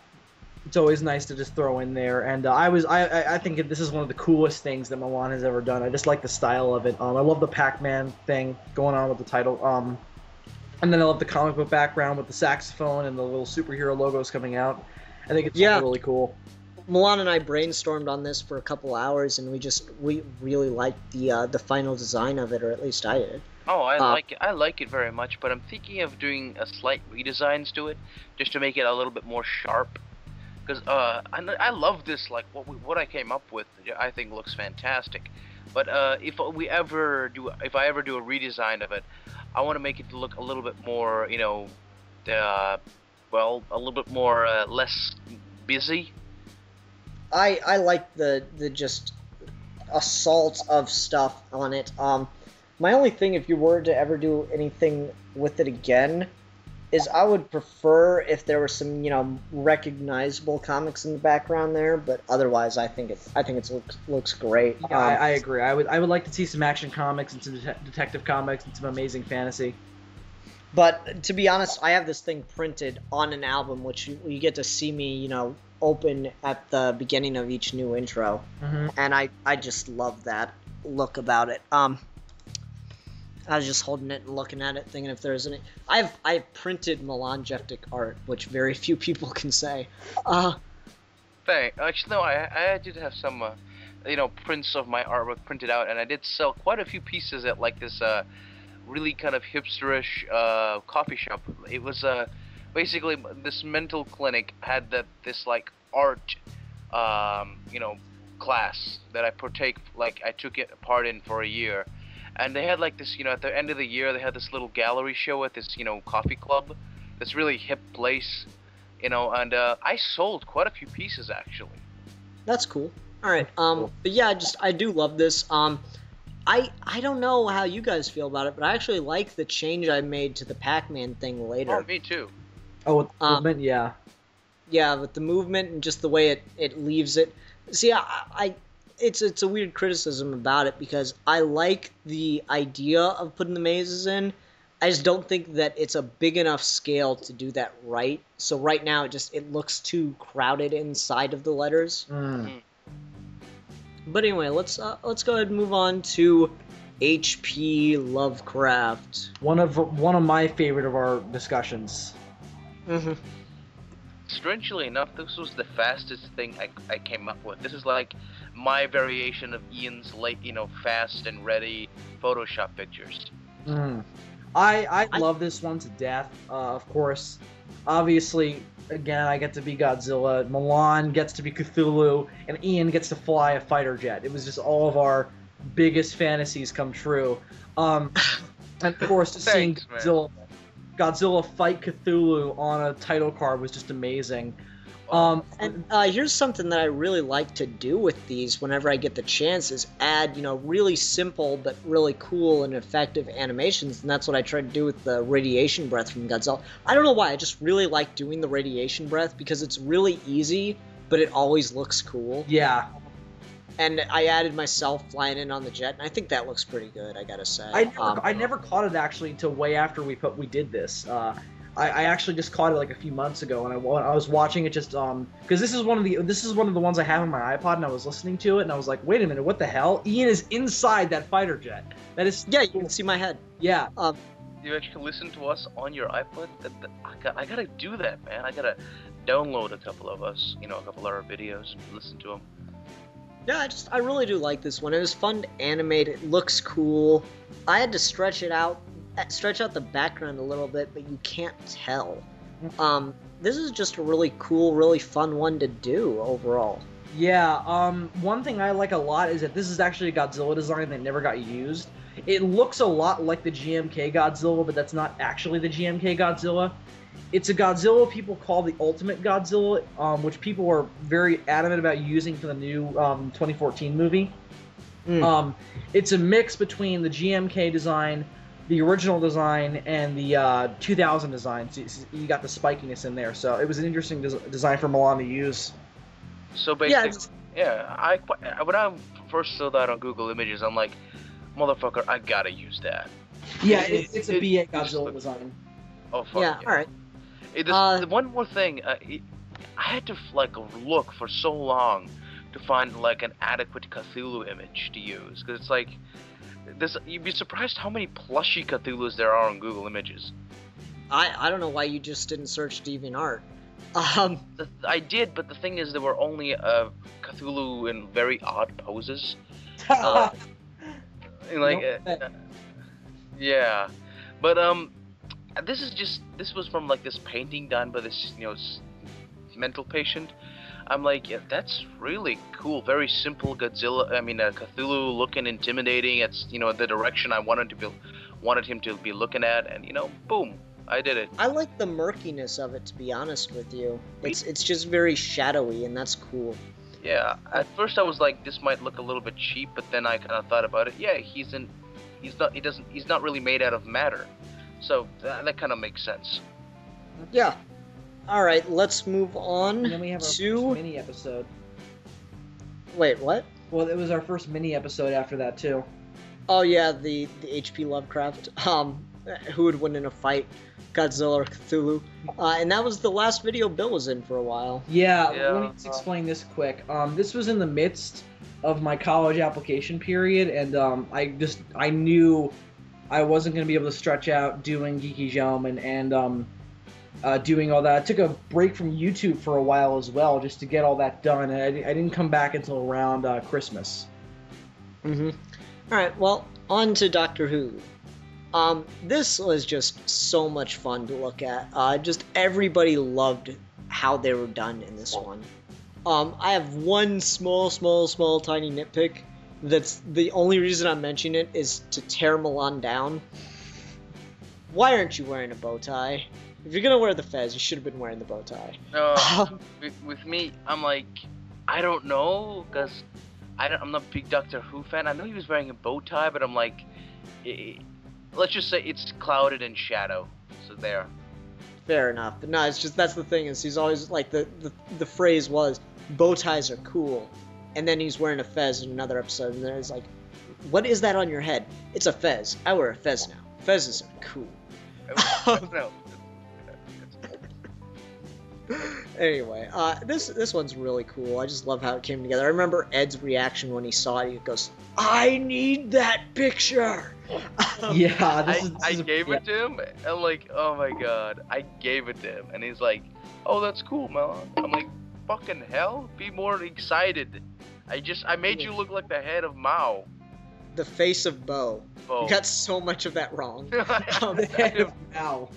Speaker 4: It's always nice to just throw in there, and I think this is one of the coolest things that Milan has ever done. I just like the style of it. I love the Pac-Man thing going on with the title, and then I love the comic book background with the saxophone and the little superhero logos coming out. I think it's really cool.
Speaker 3: Milan and I brainstormed on this for a couple hours, and we really liked the final design of it, or at least I did.
Speaker 2: Oh, I like it very much, but I'm thinking of doing a slight redesigns to it, just to make it a little bit more sharp. Because I love this, like what I came up with. I think looks fantastic. But if I ever do a redesign of it, I want to make it look a little bit more, a little bit more less busy.
Speaker 3: I like the just assault of stuff on it. My only thing, if you were to ever do anything with it again, is I would prefer if there were some, recognizable comics in the background there, but otherwise I think it looks great.
Speaker 4: Yeah, I agree. I would like to see some action comics and some detective comics and some amazing fantasy.
Speaker 3: But to be honest, I have this thing printed on an album, which you get to see me, open at the beginning of each new intro, and I just love that look about it. I was just holding it and looking at it, thinking if there's any. I've printed Milan Jeftic art, which very few people can say.
Speaker 2: Thanks. Actually, no, I did have some, prints of my artwork printed out, and I did sell quite a few pieces at like this really kind of hipsterish coffee shop. It was basically this mental clinic had this like art, class that I took it part in for a year. And they had like this, at the end of the year, they had this little gallery show at this, coffee club, this really hip place, and I sold quite a few pieces actually.
Speaker 3: That's cool. All right. But yeah, I do love this. I don't know how you guys feel about it, but I actually like the change I made to the Pac-Man thing later.
Speaker 2: Oh, me too.
Speaker 4: Oh, with the movement, yeah.
Speaker 3: Yeah, with the movement and just the way it leaves it. See, It's a weird criticism about it because I like the idea of putting the mazes in. I just don't think that it's a big enough scale to do that right. So right now it looks too crowded inside of the letters. But anyway, let's go ahead and move on to H.P. Lovecraft.
Speaker 4: One of my favorite of our discussions.
Speaker 2: Strangely enough, this was the fastest thing I came up with. This is like my variation of Ian's late, fast and ready Photoshop pictures.
Speaker 4: I love this one to death. Of course, obviously, again, I get to be Godzilla, Milan gets to be Cthulhu, and Ian gets to fly a fighter jet. It was just all of our biggest fantasies come true. And of course, seeing Godzilla. Godzilla Fight Cthulhu on a title card was just amazing.
Speaker 3: And here's something that I really like to do with these whenever I get the chance is add, really simple but really cool and effective animations, and that's what I tried to do with the radiation breath from Godzilla. I don't know why, I just really like doing the radiation breath because it's really easy, but it always looks cool.
Speaker 4: Yeah.
Speaker 3: And I added myself flying in on the jet, and I think that looks pretty good, I gotta say.
Speaker 4: I never caught it actually until way after we did this. I actually just caught it like a few months ago, and I was watching it just because this is one of the ones I have on my iPod, and I was listening to it, and I was like, wait a minute, what the hell? Ian is inside that fighter jet. That is
Speaker 3: yeah, you can see my head.
Speaker 4: Yeah.
Speaker 2: You actually listen to us on your iPod? I gotta do that, man. I gotta download a couple of us, a couple of our videos, and listen to them.
Speaker 3: Yeah, I really do like this one. It was fun to animate. It looks cool. I had to stretch out the background a little bit, but you can't tell. This is just a really cool, really fun one to do overall.
Speaker 4: Yeah, one thing I like a lot is that this is actually a Godzilla design that never got used. It looks a lot like the GMK Godzilla, but that's not actually the GMK Godzilla. It's a Godzilla people call the Ultimate Godzilla, which people are very adamant about using for the new 2014 movie. It's a mix between the GMK design, the original design, and the 2000 design. So you got the spikiness in there. So it was an interesting design for Milan to use.
Speaker 2: So basically, when I first saw that on Google Images, I'm like, motherfucker, I gotta use that.
Speaker 4: Yeah, it's a BA Godzilla design.
Speaker 2: Oh fuck
Speaker 3: yeah. All right.
Speaker 2: One more thing, I had to look for so long to find an adequate Cthulhu image to use, because it's like this. You'd be surprised how many plushy Cthulhus there are on Google Images.
Speaker 3: I don't know why you just didn't search DeviantArt.
Speaker 2: I did, but the thing is, there were only Cthulhu in very odd poses. Yeah, but this was from this painting done by this mental patient. I'm like, yeah, that's really cool. Very simple Cthulhu looking intimidating. It's the direction I wanted him to be looking at, and boom, I did it.
Speaker 3: I like the murkiness of it, to be honest with you. It's just very shadowy, and that's cool.
Speaker 2: Yeah, at first I was like, this might look a little bit cheap, but then I kind of thought about it. Yeah, he's not really made out of matter, so that kind of makes sense.
Speaker 3: Yeah. All right, let's move on.
Speaker 4: And then we have our first mini episode.
Speaker 3: Wait, what?
Speaker 4: Well, it was our first mini episode after that too.
Speaker 3: Oh yeah, the H.P. Lovecraft. Who would win in a fight, Godzilla or Cthulhu? And that was the last video Bill was in for a while.
Speaker 4: Yeah. Let me just explain this quick. This was in the midst of my college application period, and I knew I wasn't going to be able to stretch out doing Geeky Gentleman and doing all that. I took a break from YouTube for a while as well, just to get all that done, and I didn't come back until around Christmas.
Speaker 3: All right, well, on to Doctor Who. This was just so much fun to look at. Just everybody loved how they were done in this one. I have one small, tiny nitpick. That's the only reason I'm mentioning it is to tear Milan down. Why aren't you wearing a bow tie? If you're gonna wear the fez, you should have been wearing the bow tie.
Speaker 2: With me, I'm like, I don't know, because I'm not a big Doctor Who fan. I know he was wearing a bow tie, but I'm like, let's just say it's clouded in shadow. So there.
Speaker 3: Fair enough, but no, it's just that's the thing is he's always like the phrase was bow ties are cool, and then he's wearing a fez in another episode, and then it's like, what is that on your head? It's a fez. I wear a fez now. Fezes are cool.
Speaker 2: No.
Speaker 3: Anyway, this one's really cool. I just love how it came together. I remember Ed's reaction when he saw it. He goes, "I need that picture."
Speaker 4: Yeah,
Speaker 2: I gave it to him. I'm like, oh my god, I gave it to him, and he's like, "Oh, that's cool, man." I'm like, fucking hell, be more excited. I made you look like the head of Mao.
Speaker 3: The face of Bo. You got so much of that wrong.
Speaker 4: The head of Mao.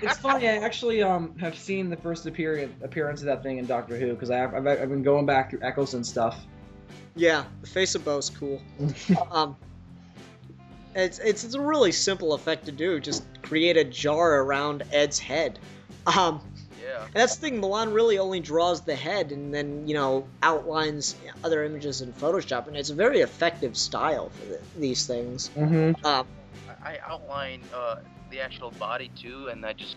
Speaker 4: It's funny. I actually have seen the first appearance of that thing in Doctor Who, because I've been going back through Eccles and stuff.
Speaker 3: Yeah, the face of Bo's cool. It's a really simple effect to do. Just create a jar around Ed's head.
Speaker 2: Yeah.
Speaker 3: And that's the thing, Milan really only draws the head and then, outlines other images in Photoshop, and it's a very effective style for these things.
Speaker 4: Mm-hmm.
Speaker 2: I outline the actual body too, and I just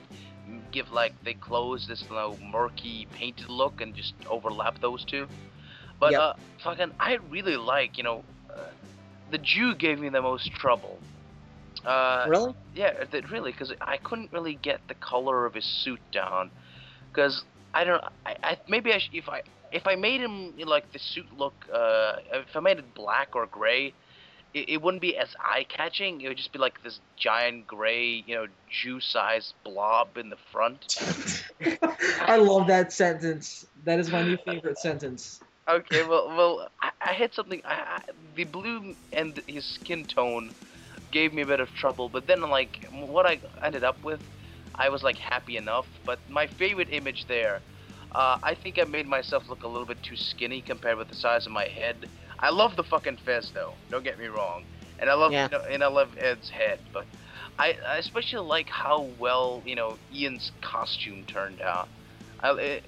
Speaker 2: give the clothes this murky painted look and just overlap those two. But
Speaker 3: Yep.
Speaker 2: I really like the Jew gave me the most trouble.
Speaker 3: Really?
Speaker 2: Yeah, really, because I couldn't really get the color of his suit down. Because I don't, maybe if I made him the suit look, if I made it black or gray, it wouldn't be as eye-catching. It would just be like this giant gray, Jew-sized blob in the front.
Speaker 4: I love that sentence. That is my new favorite sentence.
Speaker 2: Okay, well, I had something. The blue and his skin tone gave me a bit of trouble, but then what I ended up with, I was happy enough. But my favorite image there, I think I made myself look a little bit too skinny compared with the size of my head. I love the fucking fez though. Don't get me wrong, and I love and I love Ed's head, but I especially like how well Ian's costume turned out.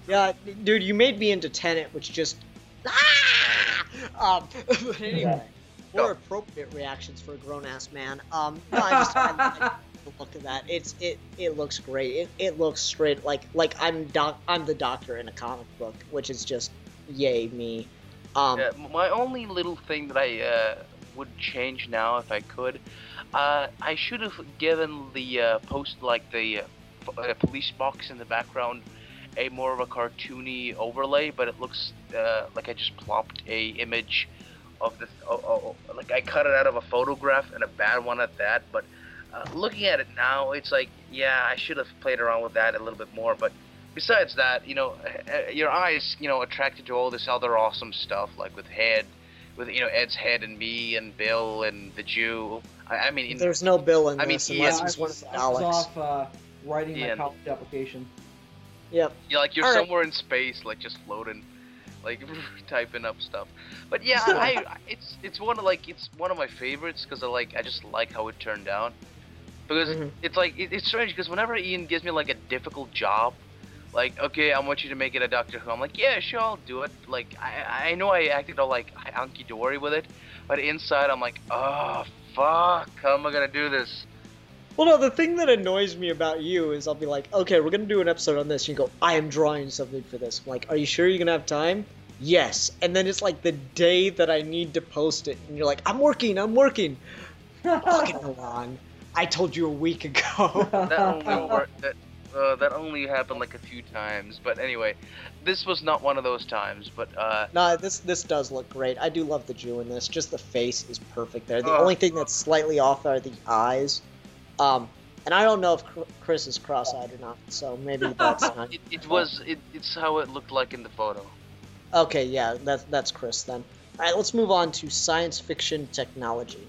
Speaker 3: Yeah, dude, you made me into Tenet, which just but anyway, more appropriate reactions for a grown-ass man. No, I like the look of that. It looks great. It looks straight like I'm the Doctor in a comic book, which is just yay me.
Speaker 2: Yeah, my only little thing that I would change now if I could, I should have given the police box in the background a more of a cartoony overlay, but it looks like I just plopped a image of this, I cut it out of a photograph, and a bad one at that. But looking at it now, it's yeah, I should have played around with that a little bit more. But besides that, your eyes, attracted to all this other awesome stuff, with Ed's head and me and Bill and the Jew. I mean,
Speaker 3: there's no Bill in this unless he's one of the
Speaker 4: I was
Speaker 3: Alex.
Speaker 4: off writing my college application.
Speaker 3: Yep.
Speaker 2: Yeah, you're
Speaker 3: all
Speaker 2: somewhere in space, just floating, typing up stuff. But yeah, it's one of my favorites because I just like how it turned out. Because it's strange because whenever Ian gives me a difficult job, okay, I want you to make it a Doctor Who, I'm yeah, sure, I'll do it. I know I acted all hunky dory with it, but inside I'm oh fuck, how am I gonna do this?
Speaker 3: Well, no, the thing that annoys me about you is I'll be okay, we're gonna do an episode on this. You go, I am drawing something for this. I'm are you sure you're gonna have time? Yes. And then it's the day that I need to post it, and you're I'm working. Fucking Milan. I told you a week ago.
Speaker 2: That only happened a few times, but anyway, this was not one of those times. But
Speaker 3: no, this does look great. I do love the Jew in this. Just the face is perfect there. The only thing that's slightly off are the eyes. And I don't know if Chris is cross-eyed or not, so maybe that's not.
Speaker 2: It's how it looked like in the photo.
Speaker 3: Okay, yeah, that's Chris then. All right, let's move on to science fiction technology.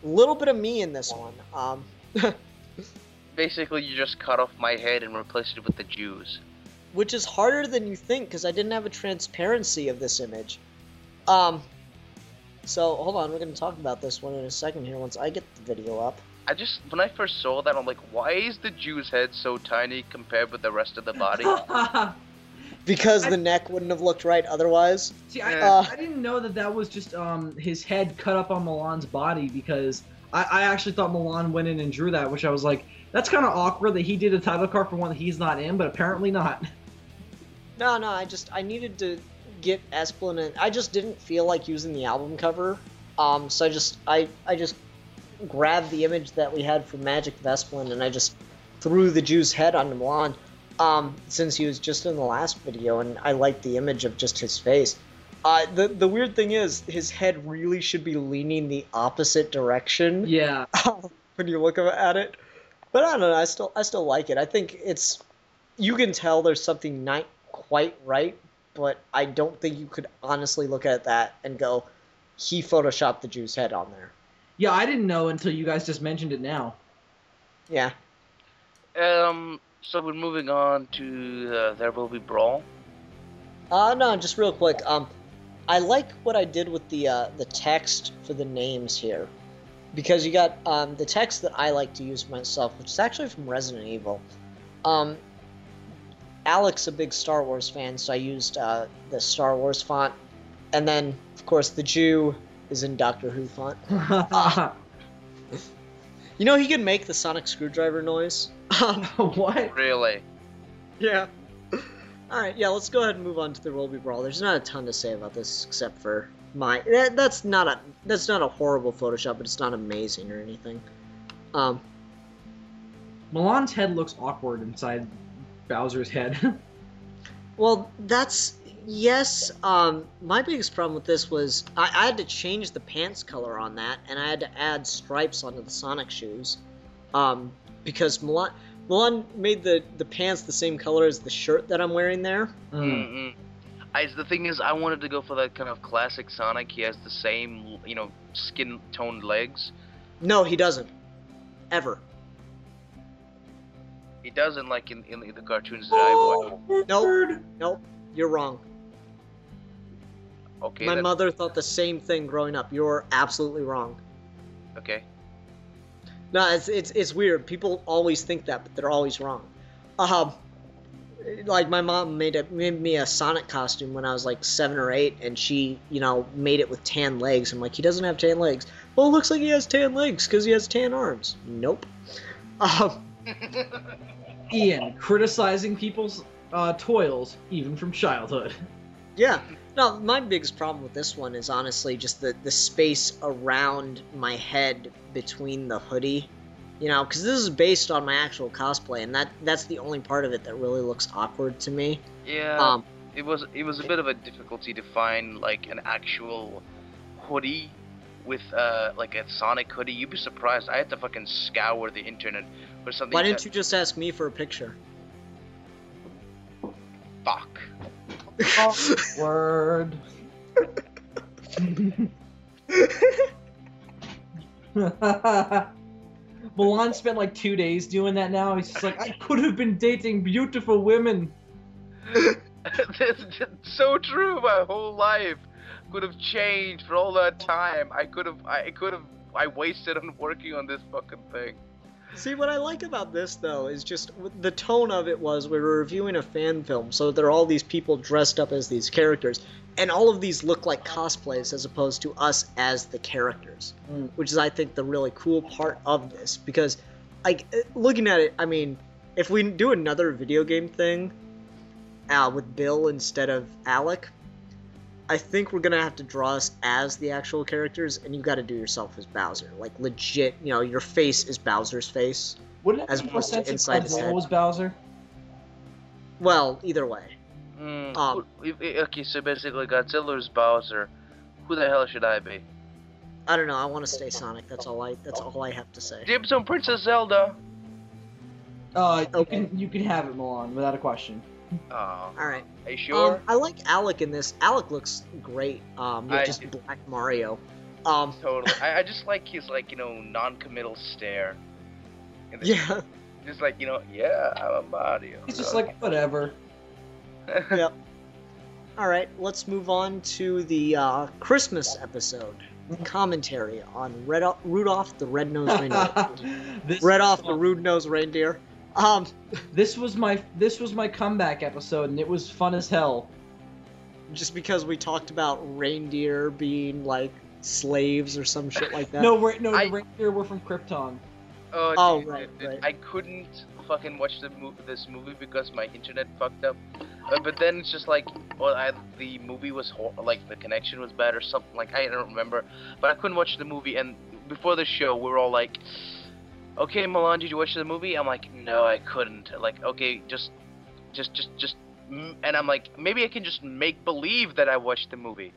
Speaker 3: A little bit of me in this one.
Speaker 2: Basically, you just cut off my head and replaced it with the Jews.
Speaker 3: Which is harder than you think, because I didn't have a transparency of this image. So, hold on, we're going to talk about this one in a second here once I get the video up.
Speaker 2: When I first saw that, I'm why is the Jew's head so tiny compared with the rest of the body?
Speaker 3: Because the neck wouldn't have looked right otherwise.
Speaker 4: See, I didn't know that was just his head cut up on Milan's body, because I actually thought Milan went in and drew that, which I was that's kind of awkward that he did a title card for one that he's not in, but apparently not.
Speaker 3: No, I needed to get Esplin, and I just didn't feel like using the album cover. So I just grabbed the image that we had from Magic of Esplin, and I just threw the Jew's head onto Milan, since he was just in the last video, and I liked the image of just his face. The weird thing is, his head really should be leaning the opposite direction.
Speaker 4: Yeah.
Speaker 3: When you look at it. But I don't know, I still like it. I think you can tell there's something not quite right, but I don't think you could honestly look at that and go, he photoshopped the Jew's head on there.
Speaker 4: Yeah, I didn't know until you guys just mentioned it now.
Speaker 3: Yeah.
Speaker 2: So we're moving on to There Will Be Brawl.
Speaker 3: No, just real quick. I like what I did with the text for the names here. because you got the text that I like to use myself, which is actually from Resident Evil. Alex, a big Star Wars fan, so I used the Star Wars font. And then, of course, the Jew is in Doctor Who font. You know he can make the sonic screwdriver noise?
Speaker 4: What?
Speaker 2: Really?
Speaker 3: Yeah. Alright, yeah, let's go ahead and move on to the Rolby Brawl. There's not a ton to say about this, except for that's not a horrible Photoshop, but it's not amazing or anything.
Speaker 4: Milan's head looks awkward inside Bowser's head.
Speaker 3: Well, yes, my biggest problem with this was I had to change the pants color on that, and I had to add stripes onto the Sonic shoes, because Milan made the pants the same color as the shirt that I'm wearing there.
Speaker 2: The thing is, I wanted to go for that kind of classic Sonic. He has the same, skin-toned legs.
Speaker 3: No, he doesn't. Ever.
Speaker 2: He doesn't, like in the cartoons that I watch.
Speaker 3: Nope, you're wrong.
Speaker 2: Okay.
Speaker 3: My mother thought the same thing growing up. You're absolutely wrong.
Speaker 2: Okay.
Speaker 3: No, it's weird. People always think that, but they're always wrong. Like my mom made me a Sonic costume when I was like 7 or 8, and she, made it with tan legs. I'm like, he doesn't have tan legs. Well, it looks like he has tan legs because he has tan arms. Nope.
Speaker 4: Ian, criticizing people's toils, even from childhood.
Speaker 3: Yeah. No, my biggest problem with this one is honestly just the space around my head between the hoodie. Because this is based on my actual cosplay, and that's the only part of it that really looks awkward to me.
Speaker 2: Yeah, it was a bit of a difficulty to find like an actual hoodie with like a Sonic hoodie. You'd be surprised. I had to fucking scour the internet for something.
Speaker 3: Why didn't you just ask me for a picture?
Speaker 2: Fuck.
Speaker 4: Word. Milan spent like 2 days doing that now. He's just like, I could have been dating beautiful women.
Speaker 2: That's just so true. My whole life could have changed for all that time. I wasted on working on this fucking thing.
Speaker 3: See, what I like about this, though, is just the tone of it was we were reviewing a fan film, so there are all these people dressed up as these characters, and all of these look like cosplays as opposed to us as the characters, which is, I think, the really cool part of this, because, looking at it, I mean, if we do another video game thing with Bill instead of Alec, I think we're gonna have to draw us as the actual characters, and you've got to do yourself as Bowser. Like, legit, your face is Bowser's face.
Speaker 4: Wouldn't it
Speaker 3: as
Speaker 4: make more
Speaker 3: opposed to
Speaker 4: sense if
Speaker 3: inside his
Speaker 4: Godzilla
Speaker 3: head.
Speaker 4: was Bowser?
Speaker 3: Well, either way.
Speaker 2: Okay, so basically Godzilla's Bowser. Who the hell should I be?
Speaker 3: I don't know. I want to stay Sonic. That's all I have to say.
Speaker 2: Dibs on Princess Zelda.
Speaker 3: Okay.
Speaker 4: You can have it, Milan, without a question.
Speaker 2: Oh.
Speaker 3: All right.
Speaker 2: Are you sure?
Speaker 3: I like Alec in this. Alec looks great. Just Black Mario.
Speaker 2: Totally. I just like his non-committal stare.
Speaker 3: Yeah.
Speaker 2: Just like yeah, I'm a Mario.
Speaker 4: He's just like, whatever.
Speaker 3: Yep. All right. Let's move on to the Christmas episode. Commentary on Rudolph the Red-Nosed Reindeer. Rudolph the Rude-Nosed Reindeer.
Speaker 4: This was my comeback episode, and it was fun as hell.
Speaker 3: Just because we talked about reindeer being like slaves or some shit like that.
Speaker 4: No, the reindeer were from Krypton.
Speaker 3: Oh,
Speaker 2: dude,
Speaker 3: right.
Speaker 2: I couldn't fucking watch this movie because my internet fucked up. But then it's just like, the movie was like the connection was bad or something. Like I don't remember, but I couldn't watch the movie. And before the show, we were all like, "Okay, Milan, did you watch the movie?" I'm like, "No, I couldn't." Like, okay, just, and I'm like, maybe I can just make believe that I watched the movie.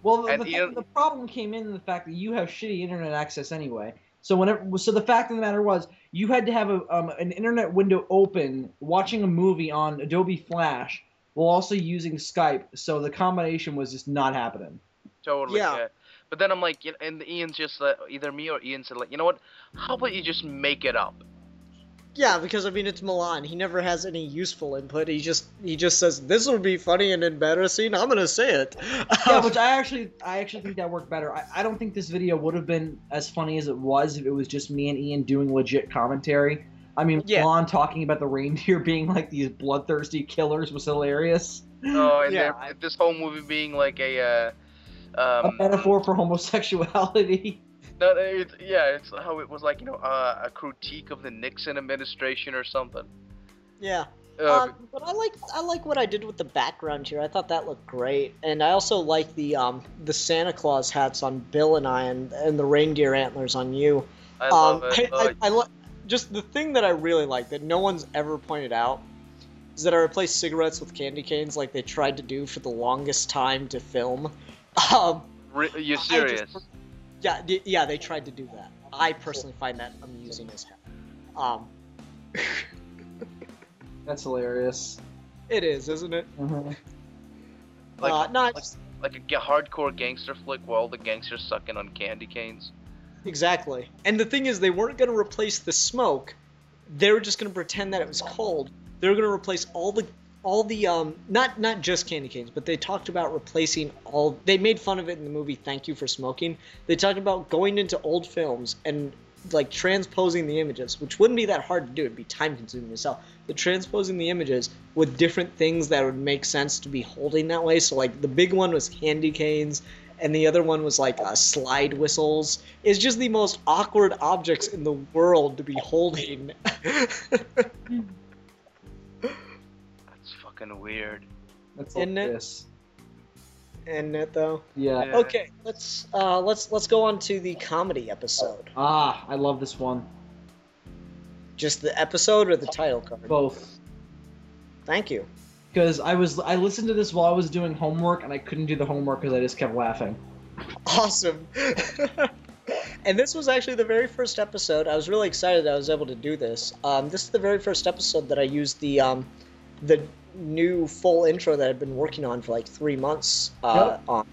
Speaker 4: Well, the problem came in the fact that you have shitty internet access anyway. So the fact of the matter was, you had to have an internet window open, watching a movie on Adobe Flash, while also using Skype. So the combination was just not happening.
Speaker 2: Totally. Yeah. But then I'm like, and Ian's just either me or Ian said like, you know what? How about you just make it up?
Speaker 3: Yeah, because I mean it's Milan. He never has any useful input. He just says this would be funny and embarrassing. I'm gonna say it.
Speaker 4: Yeah, which I actually think that worked better. I don't think this video would have been as funny as it was if it was just me and Ian doing legit commentary. I mean,
Speaker 3: Yeah.
Speaker 4: Milan talking about the reindeer being like these bloodthirsty killers was hilarious.
Speaker 2: Oh, and
Speaker 3: Yeah,
Speaker 2: this whole movie being like a
Speaker 4: A metaphor for homosexuality.
Speaker 2: no, it's how it was like, a critique of the Nixon administration or something.
Speaker 3: Yeah.
Speaker 2: Uh,
Speaker 3: But I like what I did with the background here. I thought that looked great, and I also like the Santa Claus hats on Bill and I, and the reindeer antlers on you.
Speaker 2: I love it.
Speaker 3: I just the thing that I really like that no one's ever pointed out is that I replaced cigarettes with candy canes like they tried to do for the longest time to film.
Speaker 2: You're serious?
Speaker 3: Yeah, they tried to do that. I personally find that amusing as hell.
Speaker 4: That's hilarious.
Speaker 3: It is, isn't it?
Speaker 4: Mm-hmm.
Speaker 2: Like a hardcore gangster flick where all the gangsters sucking on candy canes.
Speaker 3: Exactly. And the thing is, they weren't going to replace the smoke. They were just going to pretend that it was cold. They were going to replace all the not just candy canes, but they talked about replacing all. They made fun of it in the movie Thank You for Smoking. They talked about going into old films and like transposing the images, which wouldn't be that hard to do. It'd be time consuming yourself. But transposing the images with different things that would make sense to be holding that way. So like the big one was candy canes, and the other one was like slide whistles. It's just the most awkward objects in the world to be holding.
Speaker 2: That's fucking weird.
Speaker 4: That's
Speaker 3: Isn't it?
Speaker 4: hilarious.
Speaker 3: Isn't it though?
Speaker 4: Yeah.
Speaker 2: Yeah.
Speaker 3: Okay, let's go on to the comedy episode.
Speaker 4: Ah, I love this one.
Speaker 3: Just the episode or the title card?
Speaker 4: Both.
Speaker 3: Thank you.
Speaker 4: Because I listened to this while I was doing homework, and I couldn't do the homework because I just kept laughing.
Speaker 3: Awesome. And this was actually the very first episode. I was really excited that I was able to do this. This is the very first episode that I used the new full intro that I've been working on for like 3 months on.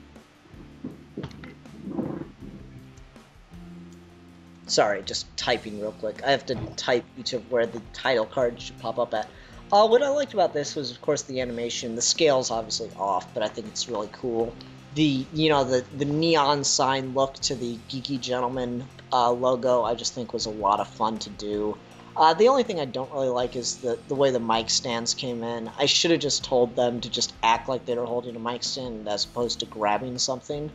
Speaker 3: Sorry, just typing real quick. I have to type each of where the title card should pop up at. What I liked about this was, of course, the animation. The scale's obviously off, but I think it's really cool. The neon sign look to the Geeky Gentleman logo, I just think was a lot of fun to do. The only thing I don't really like is the way the mic stands came in. I should have just told them to just act like they were holding a mic stand as opposed to grabbing something.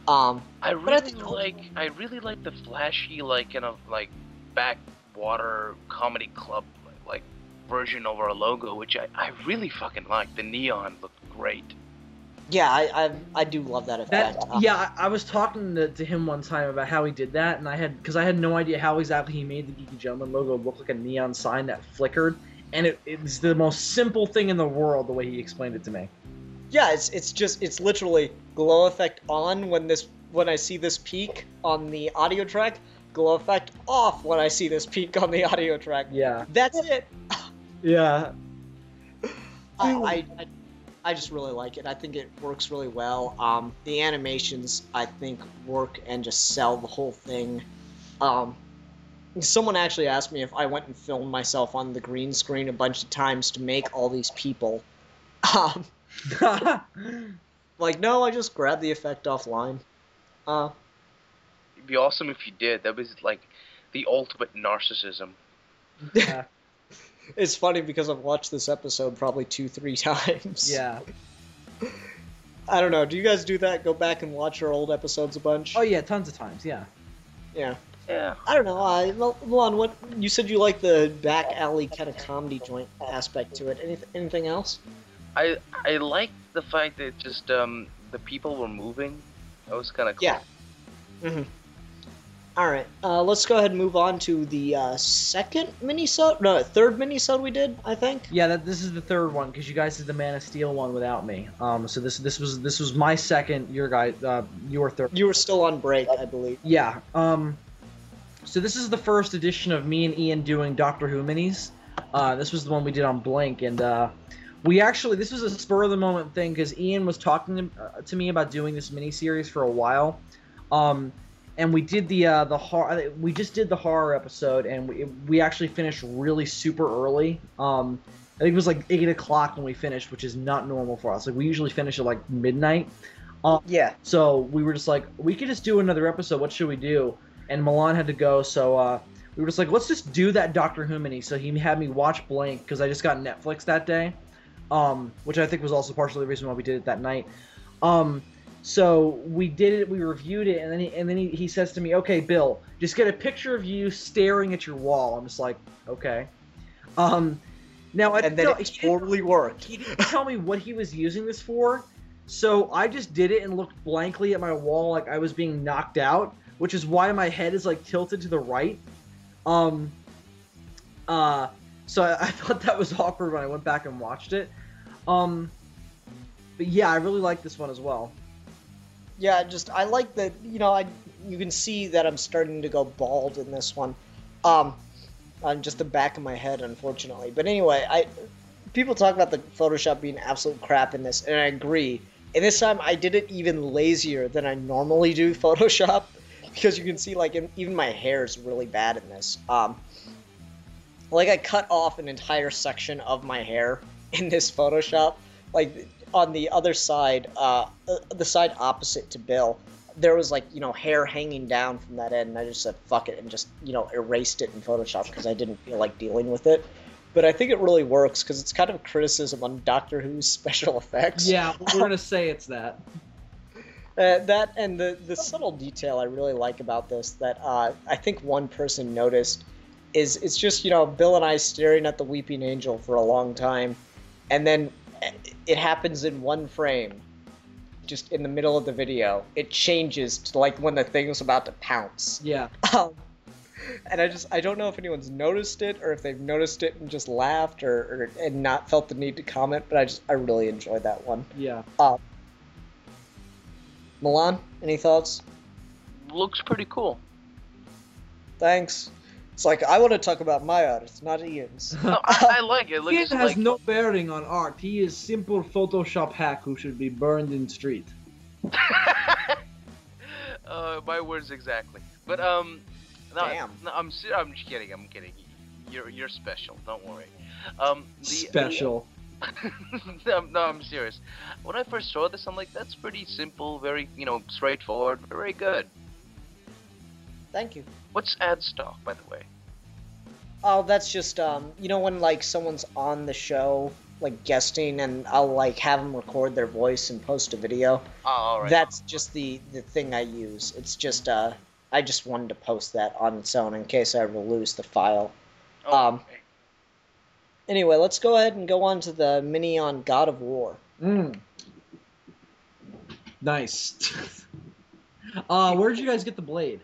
Speaker 2: I really like the flashy backwater comedy club like version of our logo, which I really fucking like. The neon looked great.
Speaker 3: Yeah, I do love that effect.
Speaker 4: I was talking to him one time about how he did that, and because I had no idea how exactly he made the Geeky Gentleman logo look like a neon sign that flickered, and it's the most simple thing in the world the way he explained it to me.
Speaker 3: Yeah, it's literally glow effect on when I see this peak on the audio track, glow effect off when I see this peak on the audio track.
Speaker 4: Yeah.
Speaker 3: That's it.
Speaker 4: Yeah.
Speaker 3: I just really like it. I think it works really well. The animations, I think, work and just sell the whole thing. Someone actually asked me if I went and filmed myself on the green screen a bunch of times to make all these people. Like, no, I just grabbed the effect offline.
Speaker 2: It'd be awesome if you did. That was like the ultimate narcissism.
Speaker 4: Yeah.
Speaker 3: It's funny because I've watched this episode probably 2-3 times.
Speaker 4: Yeah.
Speaker 3: I don't know. Do you guys do that? Go back and watch your old episodes a bunch?
Speaker 4: Oh yeah, tons of times. Yeah.
Speaker 3: Yeah.
Speaker 2: Yeah.
Speaker 3: I don't know. Milan, what you said you like the back alley kind of comedy joint aspect to it. Anything else?
Speaker 2: I like the fact that just the people were moving. That was kind of cool.
Speaker 3: Yeah. Mhm. All right. Let's go ahead and move on to the third minisode we did, I think.
Speaker 4: Yeah, this is the third one because you guys did the Man of Steel one without me. So this was my second. Your third.
Speaker 3: You were still on break, I believe.
Speaker 4: Yeah. So this is the first edition of me and Ian doing Doctor Who minis. This was the one we did on Blink, and this was a spur of the moment thing because Ian was talking to me about doing this miniseries for a while. and we did the horror. We just did the horror episode, and we actually finished really super early. I think it was like 8 o'clock when we finished, which is not normal for us. Like we usually finish at like midnight.
Speaker 3: Yeah.
Speaker 4: So we were just like, we could just do another episode. What should we do? And Milan had to go, so we were just like, let's just do that Doctor Who mini. So he had me watch Blank because I just got Netflix that day, which I think was also partially the reason why we did it that night. So we did it, we reviewed it, and then he says to me, okay, Bill, just get a picture of you staring at your wall. I'm just like, okay. Now,
Speaker 3: and then it totally worked.
Speaker 4: He didn't tell me what he was using this for, so I just did it and looked blankly at my wall like I was being knocked out, which is why my head is like tilted to the right. So I thought that was awkward when I went back and watched it. But yeah, I really like this one as well.
Speaker 3: Yeah, I like that, you can see that I'm starting to go bald in this one. On just the back of my head, unfortunately. But anyway, people talk about the Photoshop being absolute crap in this, and I agree. And this time I did it even lazier than I normally do Photoshop, because you can see, like, even my hair is really bad in this. Like, I cut off an entire section of my hair in this Photoshop. Like, on the other side, the side opposite to Bill, there was, like, hair hanging down from that end, and I just said, fuck it, and just, erased it in Photoshop because I didn't feel like dealing with it. But I think it really works because it's kind of a criticism on Doctor Who's special effects.
Speaker 4: Yeah, we're going to say it's that.
Speaker 3: That and the subtle detail I really like about this that I think one person noticed is it's just, Bill and I staring at the Weeping Angel for a long time, and then it happens in one frame. Just in the middle of the video, it changes to like when the thing's about to pounce.
Speaker 4: Yeah.
Speaker 3: And I don't know if anyone's noticed it or if they've noticed it and just laughed and not felt the need to comment, but I really enjoyed that one.
Speaker 4: Yeah.
Speaker 3: Milan, any thoughts?
Speaker 2: Looks pretty cool.
Speaker 3: Thanks. It's like, I want to talk about my art, it's not Ian's.
Speaker 2: No, I like it. It looks
Speaker 4: Ian has
Speaker 2: like...
Speaker 4: no bearing on art. He is simple Photoshop hack who should be burned in street.
Speaker 2: My words exactly. But
Speaker 3: Damn.
Speaker 2: No, I'm kidding. I'm kidding. You're special. Don't worry.
Speaker 4: Special.
Speaker 2: No, I'm serious. When I first saw this, I'm like, that's pretty simple, very straightforward, very good.
Speaker 3: Thank you.
Speaker 2: What's ad stock, by the way?
Speaker 3: Oh, that's just when like someone's on the show, like guesting, and I'll like have them record their voice and post a video.
Speaker 2: Oh, all right.
Speaker 3: That's just the thing I use. It's just I just wanted to post that on its own in case I ever lose the file.
Speaker 2: Okay.
Speaker 3: Anyway, let's go ahead and go on to the mini on God of War.
Speaker 4: Nice. Where did you guys get the blade?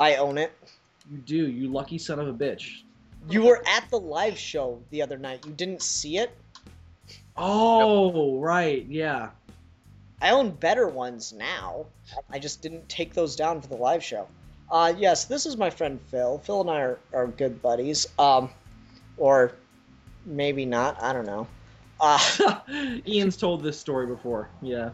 Speaker 3: I own it.
Speaker 4: You do, you lucky son of a bitch.
Speaker 3: You were at the live show the other night. You didn't see it?
Speaker 4: Oh, right, yeah.
Speaker 3: I own better ones now. I just didn't take those down for the live show. Yes, this is my friend Phil. Phil and I are good buddies. Or maybe not. I don't know.
Speaker 4: Ian's told this story before. Yeah.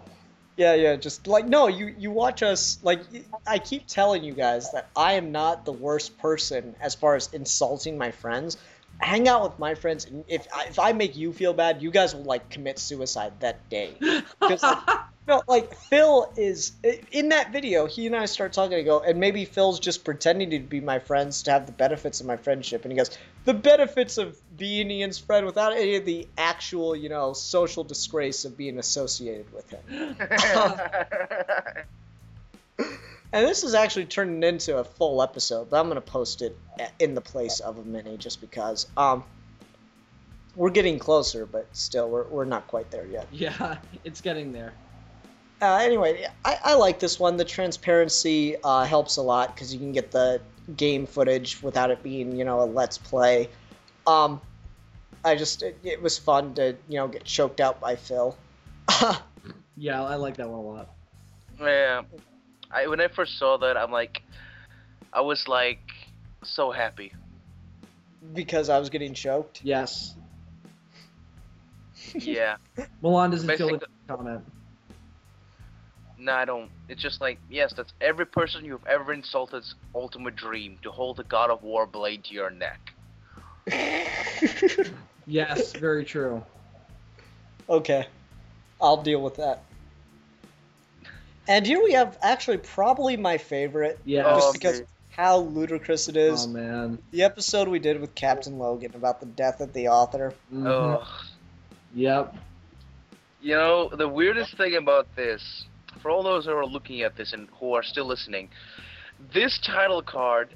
Speaker 3: Yeah, just like, no, you watch us, like, I keep telling you guys that I am not the worst person as far as insulting my friends. Hang out with my friends, and if I make you feel bad, you guys will, like, commit suicide that day. Because, like, Phil is, in that video, he and I start talking, and go, and maybe Phil's just pretending to be my friends to have the benefits of my friendship, and he goes, the benefits of being Ian's friend without any of the actual, social disgrace of being associated with him. And this is actually turning into a full episode, but I'm going to post it in the place of a mini just because. We're getting closer, but still, we're not quite there yet.
Speaker 4: Yeah, it's getting there.
Speaker 3: Anyway, I like this one. The transparency helps a lot because you can get the game footage without it being, a let's play. It was fun to, get choked out by Phil.
Speaker 4: Yeah, I like that one a lot.
Speaker 2: Yeah. When I first saw that, I was like so happy.
Speaker 3: Because I was getting choked?
Speaker 4: Yes.
Speaker 2: Yeah.
Speaker 4: Milan doesn't feel
Speaker 2: Basically-
Speaker 4: the comment.
Speaker 2: No, I don't. It's just like, yes, that's every person you've ever insulted's ultimate dream, to hold the God of War blade to your neck.
Speaker 4: Yes, very true.
Speaker 3: Okay, I'll deal with that. And here we have actually probably my favorite,
Speaker 4: Yeah.
Speaker 3: just because of how ludicrous it is.
Speaker 4: Oh man.
Speaker 3: The episode we did with Captain Logan about the death of the author.
Speaker 2: Ugh.
Speaker 4: Yep.
Speaker 2: You know, the weirdest thing about this, for all those who are looking at this and who are still listening, this title card,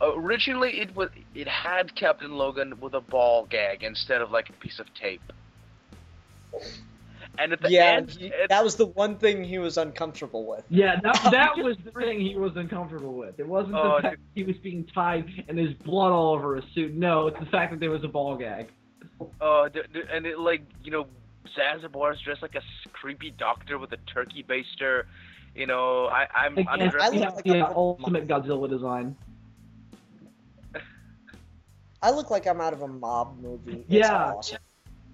Speaker 2: originally it had Captain Logan with a ball gag instead of like a piece of tape. And at the end,
Speaker 3: that was the one thing he was uncomfortable with.
Speaker 4: Yeah, that was the thing he was uncomfortable with. It wasn't the fact that he was being tied and there's blood all over his suit. No, it's the fact that there was a ball gag.
Speaker 2: And it, like, you know, Zanzibar's dressed like a creepy doctor with a turkey baster. You know, I'm dressed
Speaker 3: like
Speaker 4: the ultimate Godzilla design.
Speaker 3: I look like I'm out of a mob movie. It's
Speaker 4: Yeah.
Speaker 3: awesome.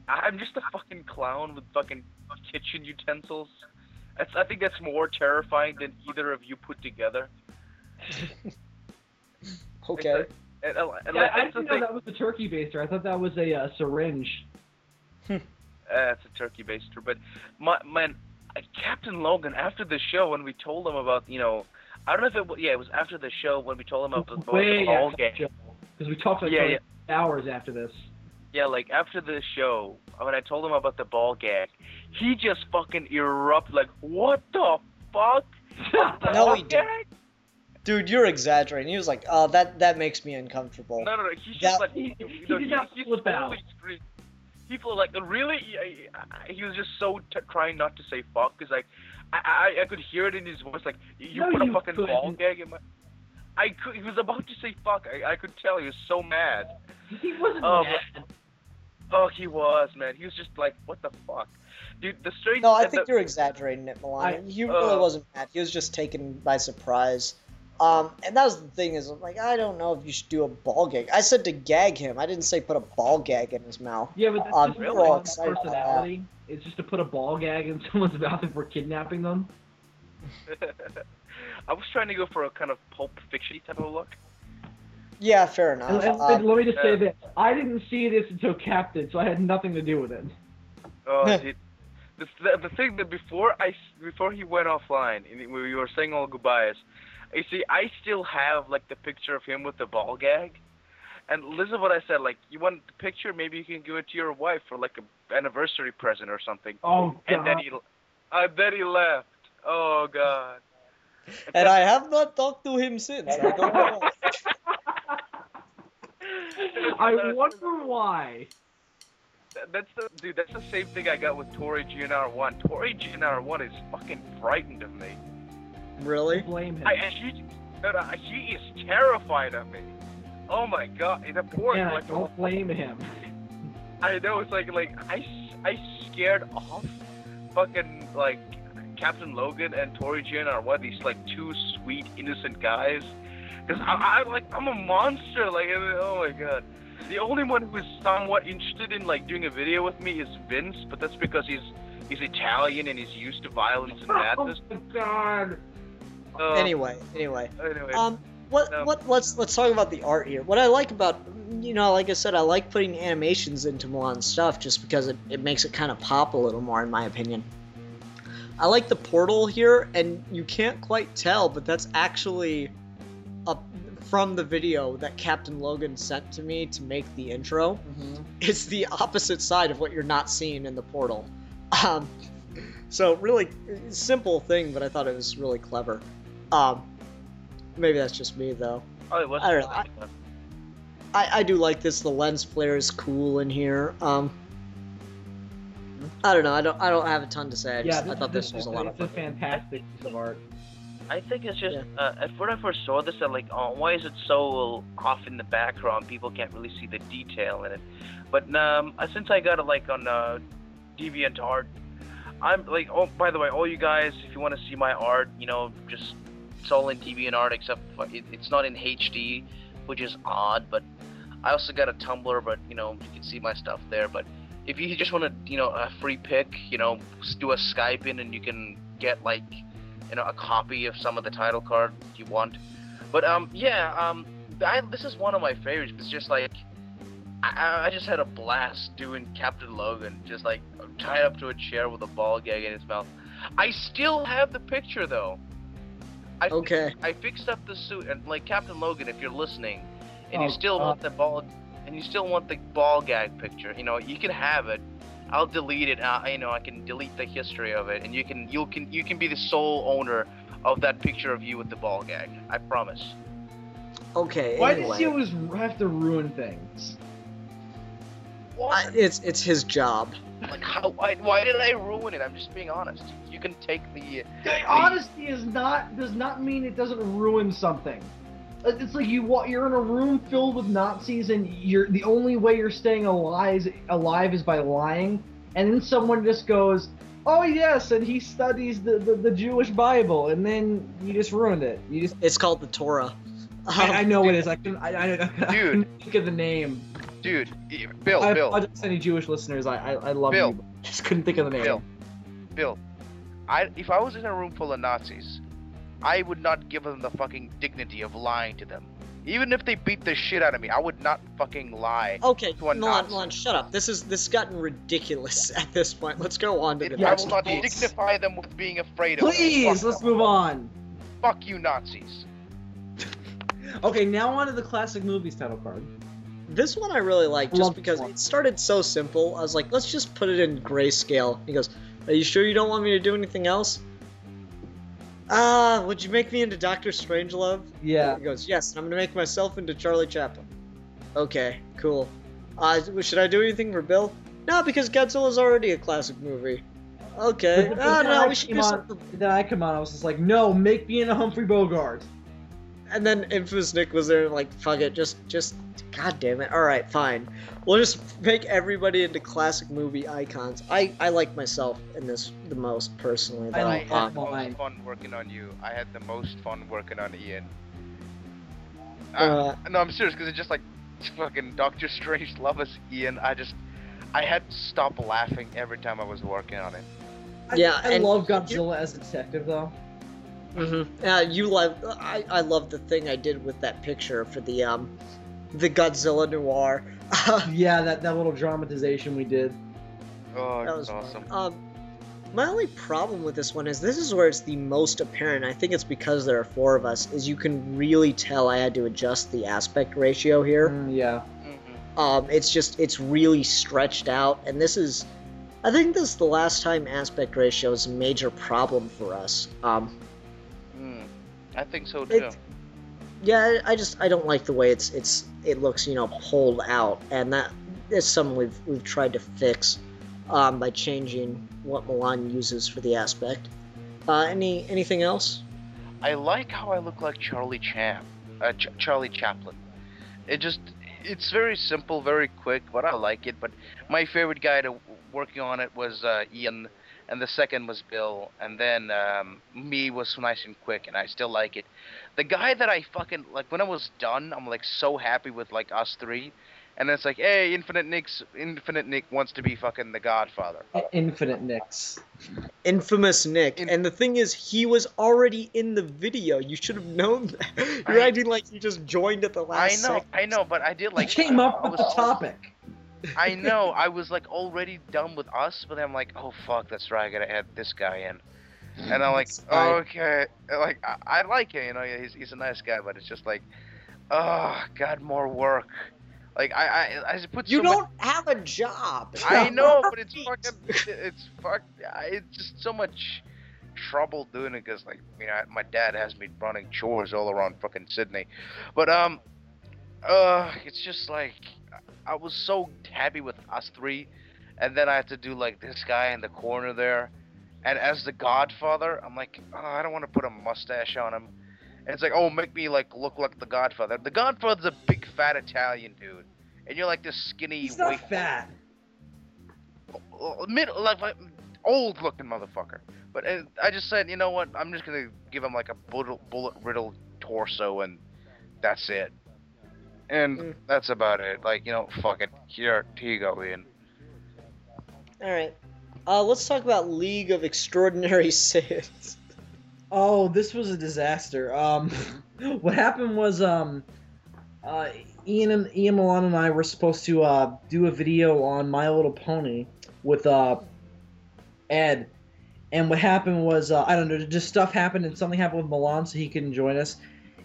Speaker 2: I'm just a fucking clown with fucking kitchen utensils. I think that's more terrifying than either of you put together.
Speaker 3: Okay.
Speaker 4: I didn't know that was a turkey baster. I thought that was a syringe.
Speaker 2: It's a turkey baster. But Captain Logan, after the show, when we told him about, you know, I don't know if it was after the show when we told him about the ball gag.
Speaker 4: Because we talked like hours after this.
Speaker 2: Yeah, like after the show, when I told him about the ball gag, he just fucking erupted like, what the fuck?
Speaker 3: No, he didn't. Dude, you're exaggerating. He was like, oh, that makes me uncomfortable.
Speaker 2: No, he's just like,
Speaker 4: he did not flip out.
Speaker 2: People like, really? He was just so trying not to say fuck, because like, I could hear it in his voice, like, you put a fucking ball gag in my... He was about to say fuck. I could tell he was so mad.
Speaker 4: He wasn't mad.
Speaker 2: Oh, he was, man. He was just like, what the fuck? Dude, the strange...
Speaker 3: No, I think you're exaggerating it, Milana. He really wasn't mad. He was just taken by surprise. And that was the thing is, like, I don't know if you should do a ball gag. I said to gag him. I didn't say put a ball gag in his mouth.
Speaker 4: Yeah, but that's just
Speaker 3: really all excited
Speaker 4: personality. It's just to put a ball gag in someone's mouth if we're kidnapping them.
Speaker 2: I was trying to go for a kind of Pulp Fiction type of look.
Speaker 3: Yeah, fair enough.
Speaker 4: And let me just say this. I didn't see this until Captain, so I had nothing to do with it.
Speaker 2: Oh, dude. The thing that before he went offline, and we were saying all goodbyes, you see, I still have, like, the picture of him with the ball gag. And listen to what I said, like, you want the picture, maybe you can give it to your wife for, like, an anniversary present or something.
Speaker 4: Oh, God.
Speaker 2: And then he left. Oh, God.
Speaker 3: And I have not talked to him since. I don't know.
Speaker 4: I wonder why.
Speaker 2: That's the same thing I got with Tori GNR1. Tori GNR1 is fucking frightened of me.
Speaker 3: Really?
Speaker 4: Blame him.
Speaker 2: She is terrified of me. Oh my god, the poor.
Speaker 4: Yeah,
Speaker 2: like,
Speaker 4: don't blame him.
Speaker 2: I know, it's like I scared off fucking like Captain Logan and Tori GNR1, these like two sweet innocent guys. Because I'm a monster. Like, oh my god. The only one who is somewhat interested in like doing a video with me is Vince, but that's because he's Italian and he's used to violence and madness.
Speaker 4: Oh my god.
Speaker 3: Anyway.
Speaker 2: No.
Speaker 3: Let's talk about the art here. What I like about, you know, like I said, I like putting animations into Milan's stuff just because it makes it kind of pop a little more, in my opinion. I like the portal here, and you can't quite tell, but that's actually from the video that Captain Logan sent to me to make the intro.
Speaker 4: Mm-hmm.
Speaker 3: It's the opposite side of what you're not seeing in the portal. So really simple thing, but I thought it was really clever. Maybe that's just me though.
Speaker 2: Oh, it was.
Speaker 3: I don't know. I do like this. The lens flare is cool in here. I don't know. I don't have a ton to say. I thought this was a lot of fun.
Speaker 4: It's a fantastic piece of art.
Speaker 2: I think it's just when I first saw this, I'm like, oh, why is it so off in the background? People can't really see the detail in it. But since I got it like on DeviantArt, I'm like, oh, by the way, all you guys, if you want to see my art, you know, just it's all in DeviantArt except it's not in HD, which is odd. But I also got a Tumblr, but you know, you can see my stuff there. But if you just want to, you know, a free pick, you know, do a Skype in and you can get like, you know, a copy of some of the title card you want. But this is one of my favorites. It's just like I just had a blast doing Captain Logan, just like tied up to a chair with a ball gag in his mouth. I still have the picture though. I fixed up the suit, and like Captain Logan, if you're listening, and you still want the ball gag picture, you know, you can have it. I'll delete it. You know, I can delete the history of it, and you can be the sole owner of that picture of you with the ball gag. I promise.
Speaker 3: Okay.
Speaker 5: Why
Speaker 3: anyway.
Speaker 5: does he always have to ruin things?
Speaker 3: It's his job.
Speaker 2: Like how? Why did I ruin it? I'm just being honest. You can take the
Speaker 5: Honesty does not mean it doesn't ruin something. It's like you're in a room filled with Nazis, and the only way you're staying alive is by lying. And then someone just goes, "Oh yes," and he studies the Jewish Bible, and then you just ruined it.
Speaker 3: It's called the Torah.
Speaker 5: I know it is. I couldn't think of the name.
Speaker 2: Dude, Bill.
Speaker 5: I apologize to any Jewish listeners. I love
Speaker 2: Bill.
Speaker 5: you. But I just couldn't think of the name.
Speaker 2: Bill. If I was in a room full of Nazis, I would not give them the fucking dignity of lying to them. Even if they beat the shit out of me, I would not fucking lie.
Speaker 3: Okay,
Speaker 2: to a Nazi.
Speaker 3: Milan, shut up. This has gotten ridiculous at this point. Let's go on to the
Speaker 2: I
Speaker 3: next
Speaker 2: will not
Speaker 3: one.
Speaker 2: dignify them with being afraid of them.
Speaker 5: Please,
Speaker 2: Fuck
Speaker 5: let's
Speaker 2: them.
Speaker 5: move on.
Speaker 2: Fuck you, Nazis.
Speaker 5: Okay, now on to the classic movies title card.
Speaker 3: This one I really like just
Speaker 5: Love
Speaker 3: because
Speaker 5: this one.
Speaker 3: it started so simple. I was like, let's just put it in grayscale. He goes, "Are you sure you don't want me to do anything else?" Would you make me into Dr. Strangelove?
Speaker 5: Yeah.
Speaker 3: He goes, "Yes, and I'm gonna make myself into Charlie Chaplin." Okay, cool. Should I do anything for Bill? No, because Godzilla's already a classic movie. Okay.
Speaker 5: But then
Speaker 3: No,
Speaker 5: I
Speaker 3: we should
Speaker 5: came
Speaker 3: do
Speaker 5: on-
Speaker 3: something.
Speaker 5: Then I come on, I was just like, no, make me into Humphrey Bogart.
Speaker 3: And then Infamous Nick was there, like, fuck it, just, god damn it. Alright, fine. We'll just make everybody into classic movie icons. I like myself in this the most, personally.
Speaker 5: I
Speaker 3: though.
Speaker 5: like
Speaker 2: I had the
Speaker 5: mine.
Speaker 2: most fun working on you. I had the most fun working on Ian.
Speaker 3: Uh,
Speaker 2: No, I'm serious, because it's just like fucking Doctor Strange love us, Ian. I had to stop laughing every time I was working on it.
Speaker 3: Yeah,
Speaker 5: I
Speaker 3: and
Speaker 5: love Godzilla as a detective, though.
Speaker 3: you love. I love the thing I did with that picture for the Godzilla noir.
Speaker 5: Yeah, that little dramatization we did.
Speaker 2: Oh,
Speaker 3: That was
Speaker 2: awesome.
Speaker 3: fun. My only problem with this one is this is where it's the most apparent. I think it's because there are 4 of us. Is you can really tell I had to adjust the aspect ratio here.
Speaker 5: Yeah.
Speaker 3: It's really stretched out, and I think this is the last time aspect ratio is a major problem for us.
Speaker 2: I think so too.
Speaker 3: Yeah, I don't like the way it looks, pulled out, and that is something we've tried to fix by changing what Milan uses for the aspect. Anything else?
Speaker 2: I like how I look like Charlie Chaplin. It's very simple, very quick, but I like it. But my favorite guy working on it was Ian, and the second was Bill, and then me was nice and quick, and I still like it. The guy that I fucking like when I was done, I'm like so happy with like us 3, and then it's like, hey, Infinite Nick wants to be fucking the Godfather.
Speaker 5: Infinite Nicks.
Speaker 3: Infamous Nick. And the thing is, he was already in the video. You should have known that. You're acting like you just joined at the last second.
Speaker 2: I know, but I did like.
Speaker 5: He came up with the topic.
Speaker 2: I know, I was like already done with us, but then I'm like, oh fuck, that's right, I gotta add this guy in. And I'm like, oh, okay, like I like him, he's a nice guy, but it's just like, oh god, more work. Like I put.
Speaker 3: You
Speaker 2: so
Speaker 3: don't
Speaker 2: much...
Speaker 3: have a job.
Speaker 2: I know, but it's just so much trouble doing it because like my dad has me running chores all around fucking Sydney, but it's just like. I was so happy with us 3, and then I had to do like this guy in the corner there, and as the Godfather, I'm like, oh, I don't want to put a mustache on him, and it's like, oh, make me like look like the Godfather. The Godfather's a big fat Italian dude, and you're like this skinny.
Speaker 5: He's not fat.
Speaker 2: Like old looking motherfucker. But I just said, you know what? I'm just gonna give him like a bullet riddled torso, and that's it. And that's about it. Like, fuck it. Here you go, Ian.
Speaker 3: Alright. let's talk about League of Extraordinary Sins.
Speaker 5: Oh, this was a disaster. What happened was, Ian, Milan, and I were supposed to do a video on My Little Pony with Ed, and what happened was, I don't know, just stuff happened and something happened with Milan, so he couldn't join us.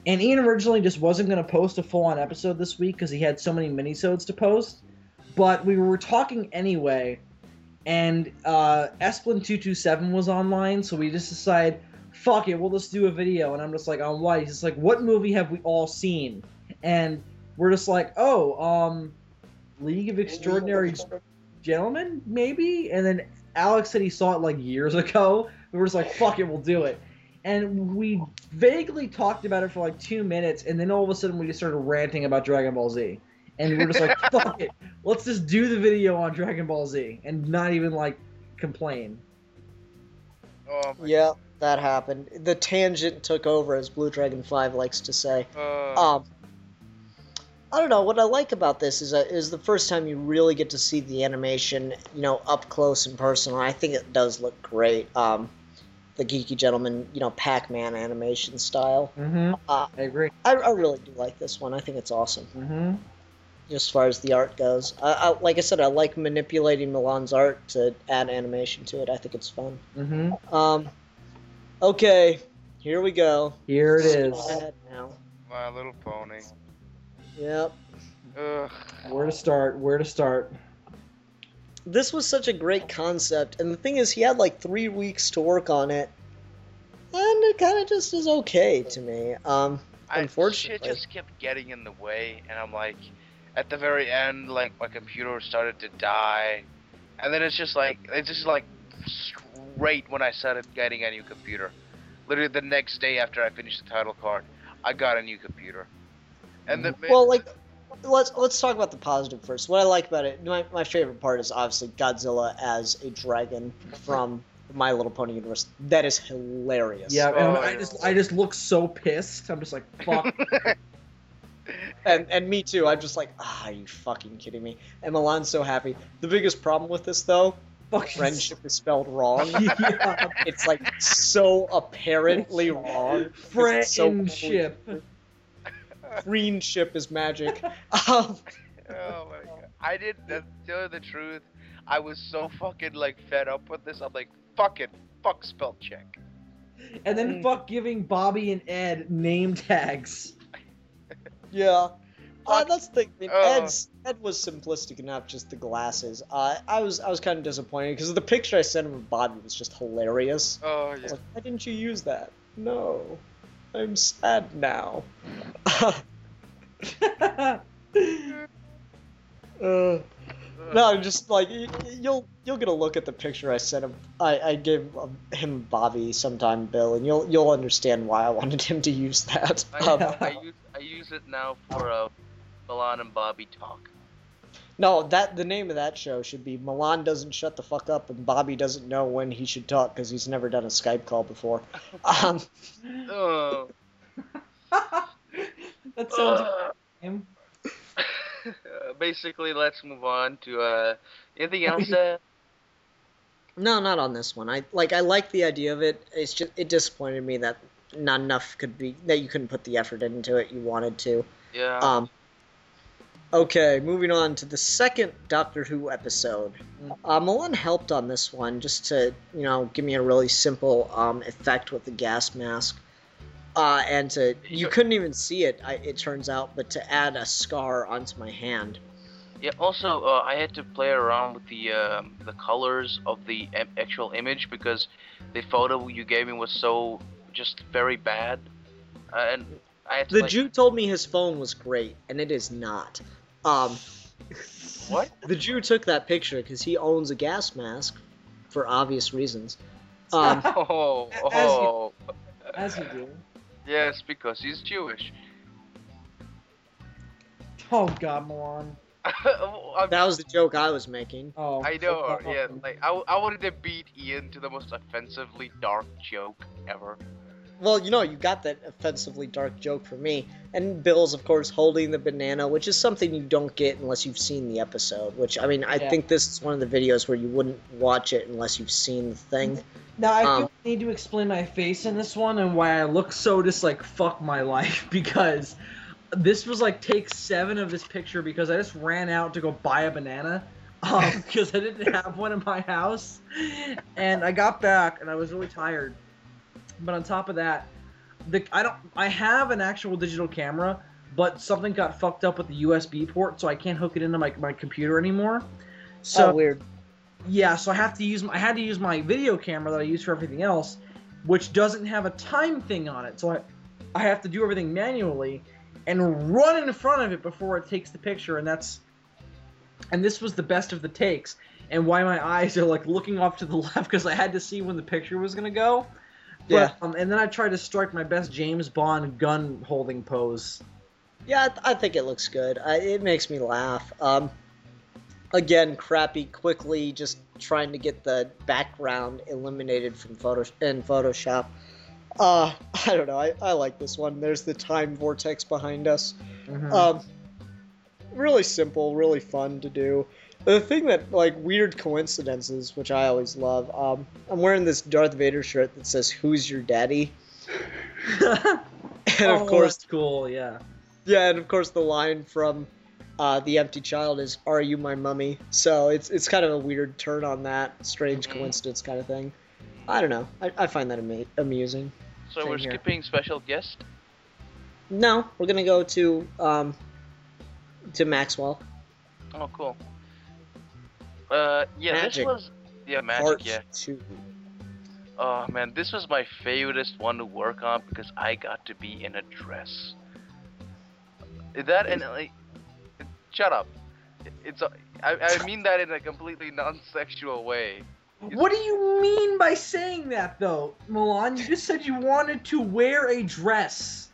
Speaker 5: And Ian originally just wasn't going to post a full-on episode this week because he had so many minisodes to post, but we were talking anyway, and Esplin227 was online, so we just decided, fuck it, we'll just do a video. And I'm just like, on what? He's just like, what movie have we all seen? And we're just like, oh, League of Extraordinary Gentlemen, maybe? And then Alex said he saw it like years ago. We were just like, fuck it, we'll do it. And we vaguely talked about it for like 2 minutes, and then all of a sudden we just started ranting about Dragon Ball Z. And we're just like, fuck it, let's just do the video on Dragon Ball Z and not even like complain.
Speaker 2: Oh my
Speaker 3: Yeah, that happened. The tangent took over, as Blue Dragon 5 likes to say. I don't know, what I like about this is the first time you really get to see the animation, you know, up close and personal. I think it does look great. The Geeky Gentleman, you know, Pac-Man animation style.
Speaker 5: Mm-hmm. I agree.
Speaker 3: I really do like this one. I think it's awesome.
Speaker 5: Mm-hmm.
Speaker 3: As far as the art goes. Like I said, I like manipulating Milan's art to add animation to it. I think it's fun.
Speaker 5: Mm-hmm.
Speaker 3: Okay, here we go.
Speaker 5: Here it is.
Speaker 3: Go ahead now.
Speaker 2: My Little Pony.
Speaker 3: Yep.
Speaker 2: Ugh.
Speaker 5: Where to start?
Speaker 3: This was such a great concept, and the thing is, he had like 3 weeks to work on it, and it kind of just is okay to me. Unfortunately.
Speaker 2: Shit just kept getting in the way, and I'm like, at the very end, like, my computer started to die, and then it's just like straight when I started getting a new computer. Literally the next day after I finished the title card, I got a new computer. And
Speaker 3: Well, like, let's talk about the positive first. What I like about it, my favorite part is obviously Godzilla as a dragon from My Little Pony universe. That is hilarious.
Speaker 5: Yeah, and I just look so pissed. I'm just like, fuck.
Speaker 3: And me too. I'm just like, are you fucking kidding me? And Milan's so happy. The biggest problem with this, though, friendship is spelled wrong.
Speaker 5: Yeah.
Speaker 3: It's like so apparently wrong.
Speaker 5: Friendship.
Speaker 3: Friendship is magic.
Speaker 2: Oh my god. I did, to tell you the truth, I was so fucking like fed up with this. I'm like, fuck it. Fuck spell check.
Speaker 5: And then fuck giving Bobby and Ed name tags.
Speaker 3: Yeah. That's the thing. I mean, Ed was simplistic enough, just the glasses. I was kind of disappointed because the picture I sent him of Bobby was just hilarious.
Speaker 2: Oh
Speaker 3: I
Speaker 2: yeah.
Speaker 3: was like, why didn't you use that? No. I'm sad now. No, just like you'll get a look at the picture I sent him. I gave him Bobby sometime, Bill, and you'll understand why I wanted him to use that.
Speaker 2: I use it now for Milan and Bobby talk.
Speaker 3: No, the name of that show should be Milan doesn't shut the fuck up and Bobby doesn't know when he should talk because he's never done a Skype call before.
Speaker 2: Oh.
Speaker 5: That sounds like him.
Speaker 2: Basically, let's move on to anything else.
Speaker 3: No, not on this one. I like the idea of it. It's just it disappointed me that not enough that you couldn't put the effort into it you wanted to.
Speaker 2: Yeah.
Speaker 3: Okay, moving on to the second Doctor Who episode. Milan helped on this one just to, give me a really simple effect with the gas mask. And you couldn't even see it, it turns out, but to add a scar onto my hand.
Speaker 2: Yeah, also, I had to play around with the colors of the actual image because the photo you gave me was so just very bad. And I had to,
Speaker 3: Jew told me his phone was great, and it is not.
Speaker 2: What?
Speaker 3: The Jew took that picture because he owns a gas mask, for obvious reasons.
Speaker 5: As you do.
Speaker 2: Yes, because he's Jewish.
Speaker 5: Oh God, Milan.
Speaker 3: That was the joke I was making.
Speaker 5: Oh.
Speaker 2: I know, yeah. Like I wanted to beat Ian to the most offensively dark joke ever.
Speaker 3: well, you got that offensively dark joke for me. And Bill's, of course, holding the banana, which is something you don't get unless you've seen the episode. Which, I mean, I think this is one of the videos where you wouldn't watch it unless you've seen the thing.
Speaker 4: Now, I feel I need to explain my face in this one and why I look so just like fuck my life, because this was like take 7 of this picture because I just ran out to go buy a banana because I didn't have one in my house, and I got back and I was really tired. But on top of that, I have an actual digital camera, but something got fucked up with the USB port, so I can't hook it into my computer anymore. So
Speaker 3: weird.
Speaker 4: Yeah, so I had to use my video camera that I use for everything else, which doesn't have a time thing on it. So I have to do everything manually and run in front of it before it takes the picture, and this was the best of the takes, and why my eyes are like looking off to the left because I had to see when the picture was gonna go.
Speaker 3: Yeah.
Speaker 4: But, and then I tried to strike my best James Bond gun holding pose.
Speaker 3: Yeah, I think it looks good. It makes me laugh. Again, crappy, quickly, just trying to get the background eliminated from Photoshop. I don't know. I like this one. There's the time vortex behind us.
Speaker 4: Mm-hmm.
Speaker 3: Really simple, really fun to do. The thing that, like, weird coincidences, which I always love, I'm wearing this Darth Vader shirt that says, "Who's your daddy?" And of course,
Speaker 4: that's cool, yeah.
Speaker 3: Yeah, and of course the line from The Empty Child is, "Are you my mummy?" So it's kind of a weird turn on that, strange coincidence kind of thing. I don't know. I find that amusing.
Speaker 2: So
Speaker 4: Same
Speaker 2: we're
Speaker 4: here.
Speaker 2: skipping special guest?
Speaker 3: No, we're gonna go to Maxwell.
Speaker 2: Oh, cool. Yeah,
Speaker 3: Magic.
Speaker 2: this was... Yeah, Magic,
Speaker 3: Part
Speaker 2: yeah.
Speaker 3: 2.
Speaker 2: Oh, man, this was my favoriteest one to work on because I got to be in a dress. That and, like... Shut up. I mean that in a completely non-sexual way.
Speaker 4: What do you mean by saying that, though, Milan? You just said you wanted to wear a dress.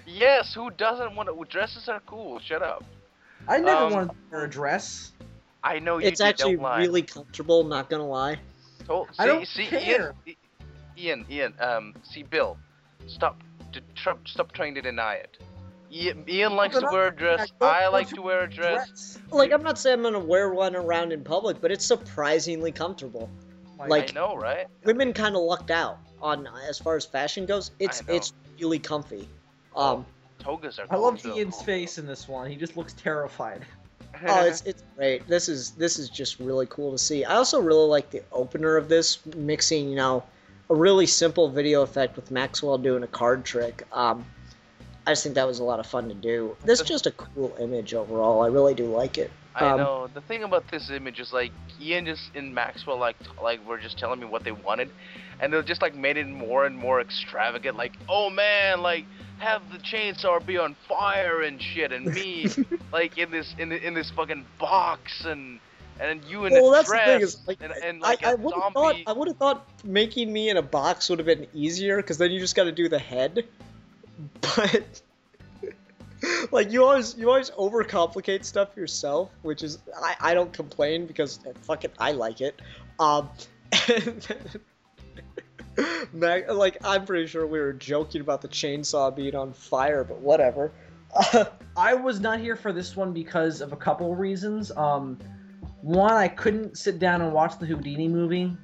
Speaker 2: Yes, who doesn't want to... Dresses are cool, shut up.
Speaker 4: I never wanted to wear a dress.
Speaker 2: I know you
Speaker 3: It's actually
Speaker 2: don't lie.
Speaker 3: really comfortable, not gonna lie.
Speaker 4: I don't care.
Speaker 2: Ian, see, Bill, stop trying to deny it. Ian likes to wear a dress, I like to wear a dress.
Speaker 3: Like, I'm not saying I'm gonna wear one around in public, but it's surprisingly comfortable. Like,
Speaker 2: I know, right?
Speaker 3: women kind of lucked out on as far as fashion goes. It's really comfy.
Speaker 2: Togas are
Speaker 4: I love
Speaker 2: cool,
Speaker 4: Ian's face in this one. He just looks terrified.
Speaker 3: Oh, it's great. This is just really cool to see. I also really like the opener of this, mixing, a really simple video effect with Maxwell doing a card trick. I just think that was a lot of fun to do. This is just a cool image overall. I really do like it.
Speaker 2: I know. The thing about this image is, like, Ian and Maxwell like were just telling me what they wanted, and they just like made it more and more extravagant. Like, oh man, like, have the chainsaw be on fire and shit, and me like in this fucking box, and you in a
Speaker 3: that's
Speaker 2: dress,
Speaker 3: the thing is, like,
Speaker 2: and like
Speaker 3: I
Speaker 2: a
Speaker 3: would have
Speaker 2: zombie.
Speaker 3: thought making me in a box would have been easier, because then you just got to do the head. But like, you always overcomplicate stuff yourself, which is I don't complain because fucking I like it. Like, I'm pretty sure we were joking about the chainsaw being on fire, but whatever.
Speaker 4: I was not here for this one because of a couple reasons. One, I couldn't sit down and watch the Houdini movie,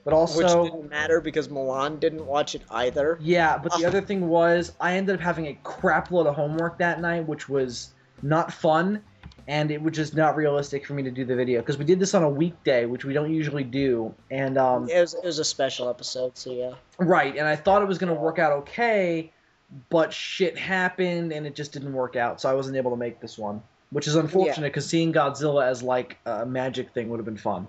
Speaker 4: but also...
Speaker 3: Which didn't matter because Milan didn't watch it either.
Speaker 4: Yeah, but the other thing was, I ended up having a crap load of homework that night, which was not fun, and it was just not realistic for me to do the video, because we did this on a weekday, which we don't usually do, and...
Speaker 3: It was a special episode, so yeah.
Speaker 4: Right, and I thought it was going to work out okay, but shit happened, and it just didn't work out, so I wasn't able to make this one. Which is unfortunate, because seeing Godzilla as, like, a magic thing would have been fun.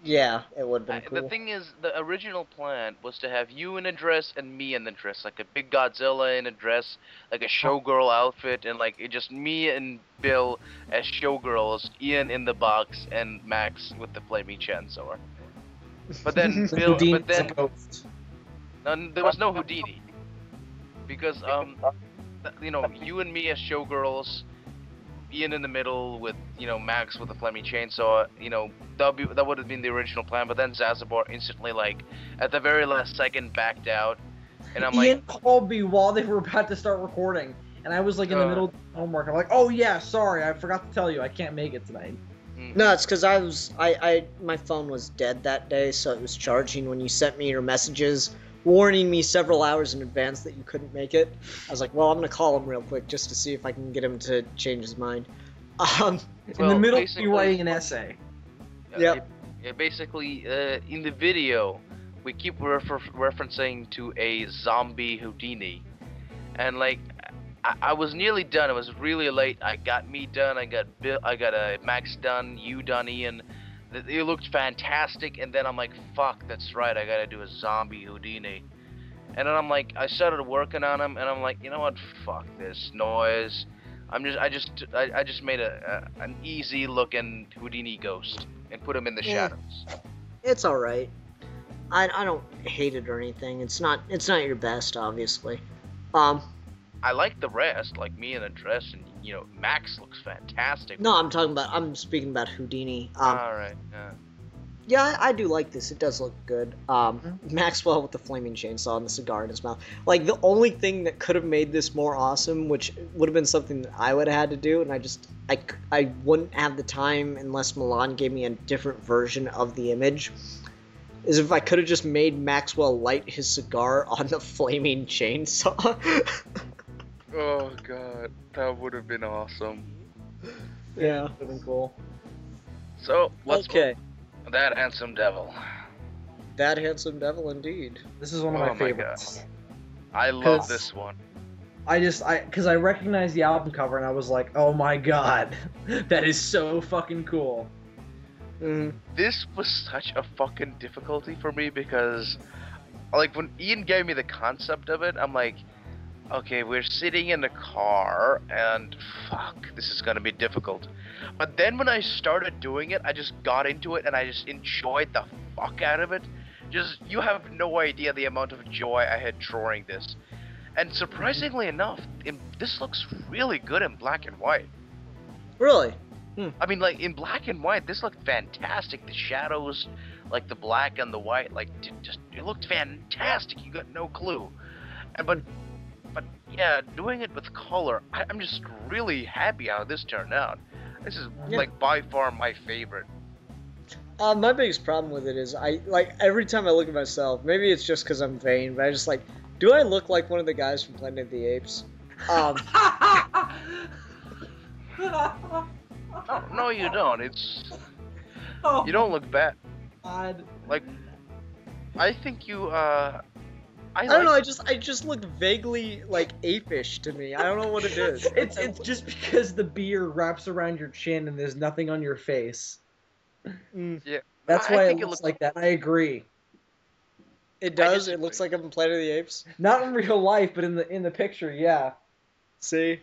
Speaker 3: Yeah, it would have been cool.
Speaker 2: The thing is, the original plan was to have you in a dress and me in the dress, like a big Godzilla in a dress, like a showgirl outfit, and like it just me and Bill as showgirls, Ian in the box, and Max with the flaming chainsaw. But then Bill, there was no Houdini, because you and me as showgirls, Ian in the middle with, Max with the flaming chainsaw, that would have been the original plan, but then Zazabar instantly, like, at the very last second backed out, And I'm
Speaker 4: Ian
Speaker 2: like,
Speaker 4: called me while they were about to start recording, and I was like in the middle of homework. I'm like, oh yeah, sorry, I forgot to tell you, I can't make it tonight.
Speaker 3: No, it's because my phone was dead that day, so it was charging when you sent me your messages, warning me several hours in advance that you couldn't make it. I was like, well, I'm gonna call him real quick just to see if I can get him to change his mind.
Speaker 4: In the middle of me writing an essay.
Speaker 3: Yep.
Speaker 2: Yeah, basically, in the video, we keep referencing to a zombie Houdini, and like, I was nearly done. It was really late. I got me done. I got Max done. You done, Ian. It looked fantastic. And then I'm like, fuck, that's right. I gotta do a zombie Houdini. And then I'm like, I started working on him, and I'm like, you know what? Fuck this noise. I just made an easy looking Houdini ghost and put him in the shadows.
Speaker 3: It's all right. I don't hate it or anything. It's not your best, obviously.
Speaker 2: I like the rest, like me in a dress, and Max looks fantastic.
Speaker 3: No, I'm speaking about Houdini.
Speaker 2: Alright,
Speaker 3: yeah, I do like this. It does look good. Maxwell with the flaming chainsaw and the cigar in his mouth. Like, the only thing that could have made this more awesome, which would have been something that I would have had to do, and I wouldn't have the time unless Milan gave me a different version of the image, is if I could have just made Maxwell light his cigar on the flaming chainsaw.
Speaker 2: Oh god, that would have been awesome.
Speaker 3: Yeah.
Speaker 4: Would have been cool.
Speaker 2: So, let's
Speaker 3: Okay.
Speaker 2: That handsome devil.
Speaker 3: That handsome devil, indeed.
Speaker 4: This is one of my favorites.
Speaker 2: I love this one.
Speaker 4: Because I recognized the album cover and I was like, oh my god, that is so fucking cool.
Speaker 2: This was such a fucking difficulty for me because, like, when Ian gave me the concept of it, I'm like, okay, we're sitting in a car, and fuck, this is gonna be difficult. But then when I started doing it, I just got into it, and I just enjoyed the fuck out of it. You have no idea the amount of joy I had drawing this. And surprisingly enough, this looks really good in black and white.
Speaker 3: Really?
Speaker 2: I mean, like, in black and white, this looked fantastic. The shadows, like the black and the white, like, it looked fantastic. You got no clue. But yeah, doing it with color, I'm just really happy how this turned out. This is like by far my favorite.
Speaker 3: My biggest problem with it is every time I look at myself, maybe it's just because I'm vain, but I just like, do I look like one of the guys from Planet of the Apes?
Speaker 2: No, you don't. You don't look bad.
Speaker 4: God.
Speaker 2: Like, I think you
Speaker 3: I don't know. I just look vaguely like ape-ish to me. I don't know what it is.
Speaker 4: It's just because the beard wraps around your chin and there's nothing on your face.
Speaker 2: Yeah.
Speaker 4: That's why it looks like that. I agree.
Speaker 3: It does. It looks like I'm in Planet of the Apes.
Speaker 4: Not in real life, but in the picture, yeah.
Speaker 3: See.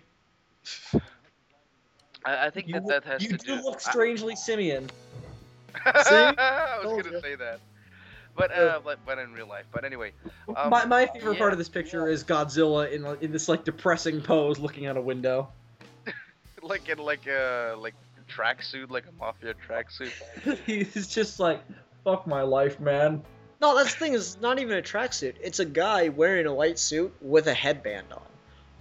Speaker 2: I think that has to do.
Speaker 4: You do look strangely simian.
Speaker 3: See?
Speaker 2: I was gonna say that. But in real life. But anyway,
Speaker 4: my favorite part of this picture is Godzilla in this like depressing pose, looking out a window.
Speaker 2: like in a tracksuit, like a mafia tracksuit.
Speaker 4: He's just like, fuck my life, man.
Speaker 3: No, that's the thing. Is not even a tracksuit. It's a guy wearing a white suit with a headband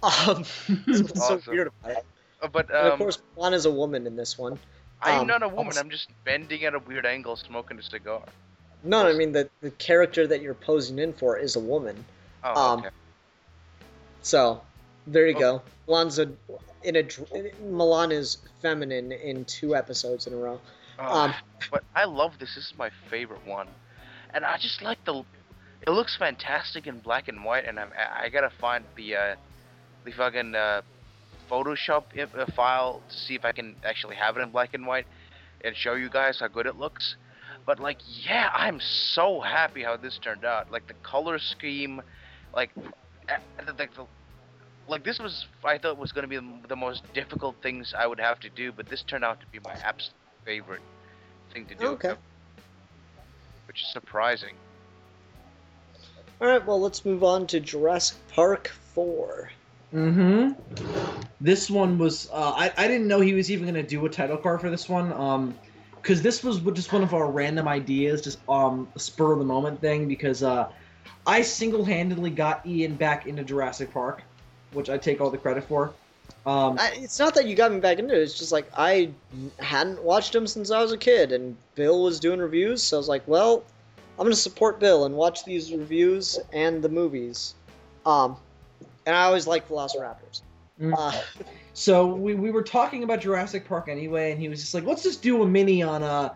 Speaker 3: on. It's so weird about it.
Speaker 2: But
Speaker 3: and of course, Juan is a woman in this one.
Speaker 2: I'm not a woman. I'm just bending at a weird angle, smoking a cigar.
Speaker 3: No, I mean the character that you're posing in for is a woman.
Speaker 2: Oh, okay.
Speaker 3: So, there you go. Milan is feminine in 2 episodes in a row.
Speaker 2: But I love this. This is my favorite one, and I just like it looks fantastic in black and white, and I gotta find the fucking Photoshop file to see if I can actually have it in black and white and show you guys how good it looks. But like, yeah, I'm so happy how this turned out. Like the color scheme, like this was, I thought was going to be the most difficult things I would have to do, but this turned out to be my absolute favorite thing to do.
Speaker 3: Okay.
Speaker 2: Which is surprising.
Speaker 3: Alright, well, let's move on to Jurassic Park 4.
Speaker 4: This one was, I didn't know he was even going to do a title card for this one, because this was just one of our random ideas, just spur of the moment thing, because I single-handedly got Ian back into Jurassic Park, which I take all the credit for.
Speaker 3: It's not that you got me back into it. It's just like I hadn't watched him since I was a kid, and Bill was doing reviews, so I was like, well, I'm gonna support Bill and watch these reviews and the movies. And I always like Velociraptors.
Speaker 4: So we were talking about Jurassic Park anyway, and he was just like, let's just do a mini on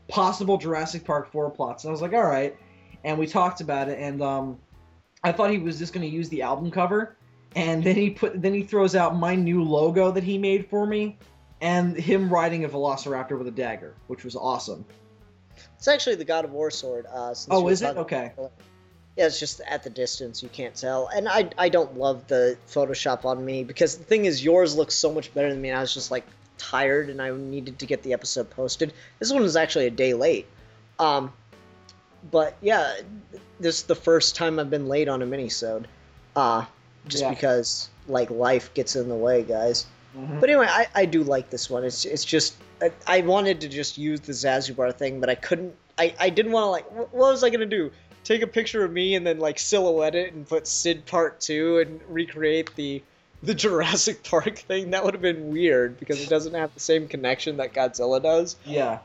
Speaker 4: possible Jurassic Park 4 plots. And I was like, all right. And we talked about it, and I thought he was just going to use the album cover. And then he throws out my new logo that he made for me, and him riding a Velociraptor with a dagger, which was awesome.
Speaker 3: It's actually the God of War sword.
Speaker 4: Oh, is it? Okay.
Speaker 3: Yeah, it's just at the distance, you can't tell. And I don't love the Photoshop on me, because the thing is, yours looks so much better than me, and I was just, like, tired, and I needed to get the episode posted. This one was actually a day late. But, yeah, this is the first time I've been late on a minisode. Because, like, life gets in the way, guys. Mm-hmm. But anyway, I do like this one. It's just... I wanted to just use the Zazubar thing, but I couldn't... I didn't want to, like... What was I going to do? Take a picture of me and then, like, silhouette it and put Sid Part 2 and recreate the Jurassic Park thing? That would have been weird, because it doesn't have the same connection that Godzilla does.
Speaker 4: Yeah.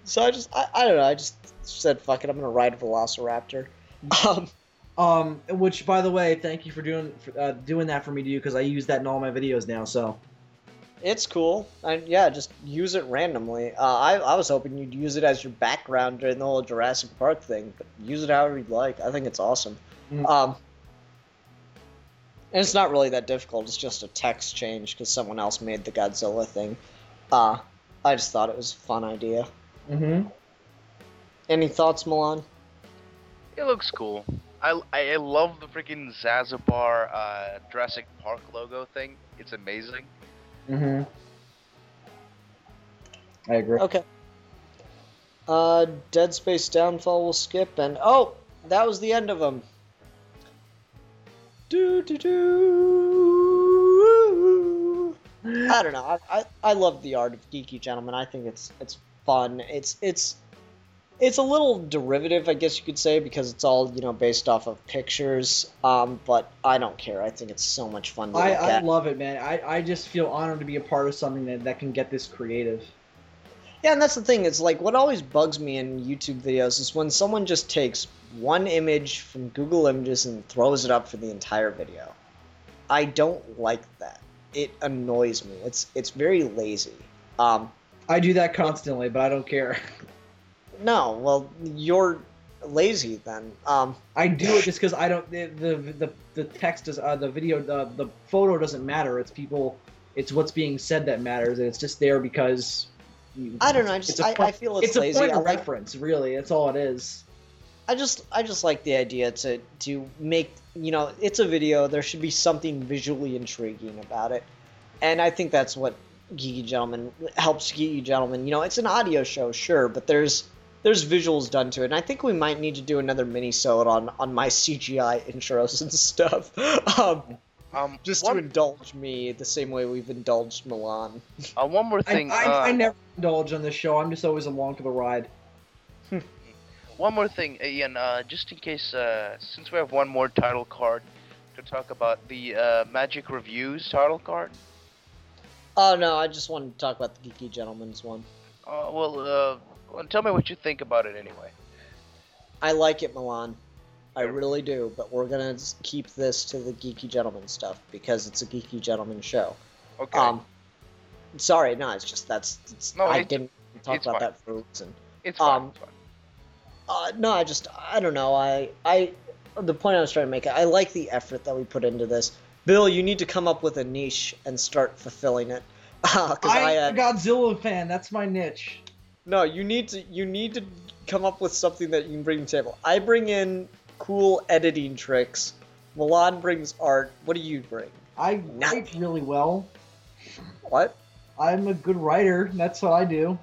Speaker 3: So I don't know, I just said, fuck it, I'm going to ride a Velociraptor.
Speaker 4: Which, by the way, thank you for doing that for me, dude, because I use that in all my videos now, so...
Speaker 3: It's cool. Yeah, just use it randomly. I was hoping you'd use it as your background during the whole Jurassic Park thing, but use it however you'd like. I think it's awesome. And it's not really that difficult. It's just a text change because someone else made the Godzilla thing. I just thought it was a fun idea.
Speaker 4: Mm-hmm.
Speaker 3: Any thoughts, Milan?
Speaker 2: It looks cool. I love the freaking Zazubar Jurassic Park logo thing. It's amazing.
Speaker 4: Mm-hmm. I agree.
Speaker 3: Okay. Dead Space Downfall will skip, and oh, that was the end of them. I don't know. I love the art of Geeky Gentleman. I think it's fun. It's a little derivative, I guess you could say, because it's all, based off of pictures. But I don't care. I think it's so much fun to look at.
Speaker 4: I love it, man. I just feel honored to be a part of something that can get this creative.
Speaker 3: Yeah, and that's the thing. It's like what always bugs me in YouTube videos is when someone just takes one image from Google Images and throws it up for the entire video. I don't like that. It annoys me. It's very lazy.
Speaker 4: I do that constantly, but I don't care.
Speaker 3: No, well, you're lazy then.
Speaker 4: I do it just because I don't. The text is the video, the photo doesn't matter. It's people. It's what's being said that matters, and it's just there because.
Speaker 3: I don't know. I feel it's lazy.
Speaker 4: It's a point of reference, really. That's all it is.
Speaker 3: I just like the idea to make it's a video. There should be something visually intriguing about it, and I think that's what Geeky Gentleman helps Geeky Gentleman. It's an audio show, sure, but there's visuals done to it, and I think we might need to do another mini-sode on my CGI intros and stuff. Just to indulge me the same way we've indulged Milan.
Speaker 2: One more thing.
Speaker 4: I never indulge on this show. I'm just always along for the ride.
Speaker 2: One more thing, Ian. Just in case, since we have one more title card to talk about, the Magic Reviews title card.
Speaker 3: Oh no, I just wanted to talk about the Geeky Gentleman's one.
Speaker 2: Well, tell me what you think about it anyway.
Speaker 3: I like it, Milan. I really do, but we're gonna keep this to the Geeky Gentleman stuff because it's a Geeky Gentleman show.
Speaker 2: Okay.
Speaker 3: Sorry, no, it's just I didn't talk about that for a reason.
Speaker 2: It's fine.
Speaker 3: No, I don't know. The point I was trying to make, I like the effort that we put into this. Bill, you need to come up with a niche and start fulfilling it.
Speaker 4: I'm a Godzilla fan. That's my niche.
Speaker 3: No, you need to come up with something that you can bring to the table. I bring in cool editing tricks. Milan brings art. What do you bring?
Speaker 4: I write really well.
Speaker 3: What?
Speaker 4: I'm a good writer. That's what I do.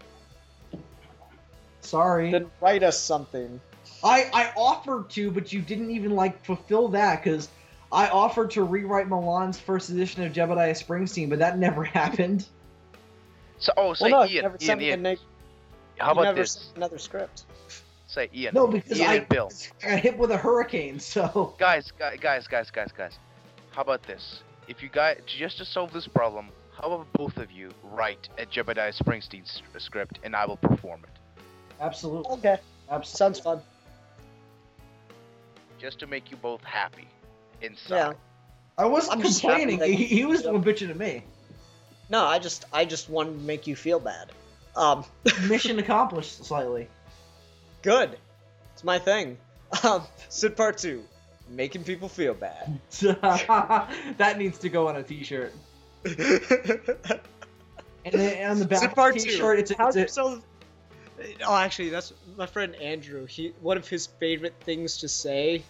Speaker 4: Sorry.
Speaker 3: Then write us something.
Speaker 4: I offered to, but you didn't even fulfill that because I offered to rewrite Milan's first edition of Jebediah Springsteen, but that never happened.
Speaker 2: So,
Speaker 3: Ian,
Speaker 2: Ian, how about this?
Speaker 3: Another script.
Speaker 2: Say Ian.
Speaker 5: No, because
Speaker 2: Ian
Speaker 5: I
Speaker 2: and Bill.
Speaker 5: got hit with a hurricane, so.
Speaker 2: Guys. How about this? If you guys, just to solve this problem, how about both of you write a Jebediah Springsteen script and I will perform it?
Speaker 5: Absolutely.
Speaker 3: Okay.
Speaker 5: Absolutely.
Speaker 3: Sounds fun.
Speaker 2: Just to make you both happy inside.
Speaker 3: Yeah.
Speaker 5: I wasn't
Speaker 3: I'm just happy
Speaker 5: complaining.
Speaker 3: that-
Speaker 5: He was the one bitching at me.
Speaker 3: No, I just wanted to make you feel bad.
Speaker 5: Mission accomplished slightly.
Speaker 3: Good. It's my thing. Sid Part 2. Making people feel bad.
Speaker 5: That needs to go on a t-shirt. And then on the back
Speaker 3: Sid
Speaker 5: of
Speaker 3: Part
Speaker 5: the
Speaker 3: 2.
Speaker 5: t-shirt, it's a,
Speaker 3: Oh, actually, that's my friend Andrew. One of his favorite things to say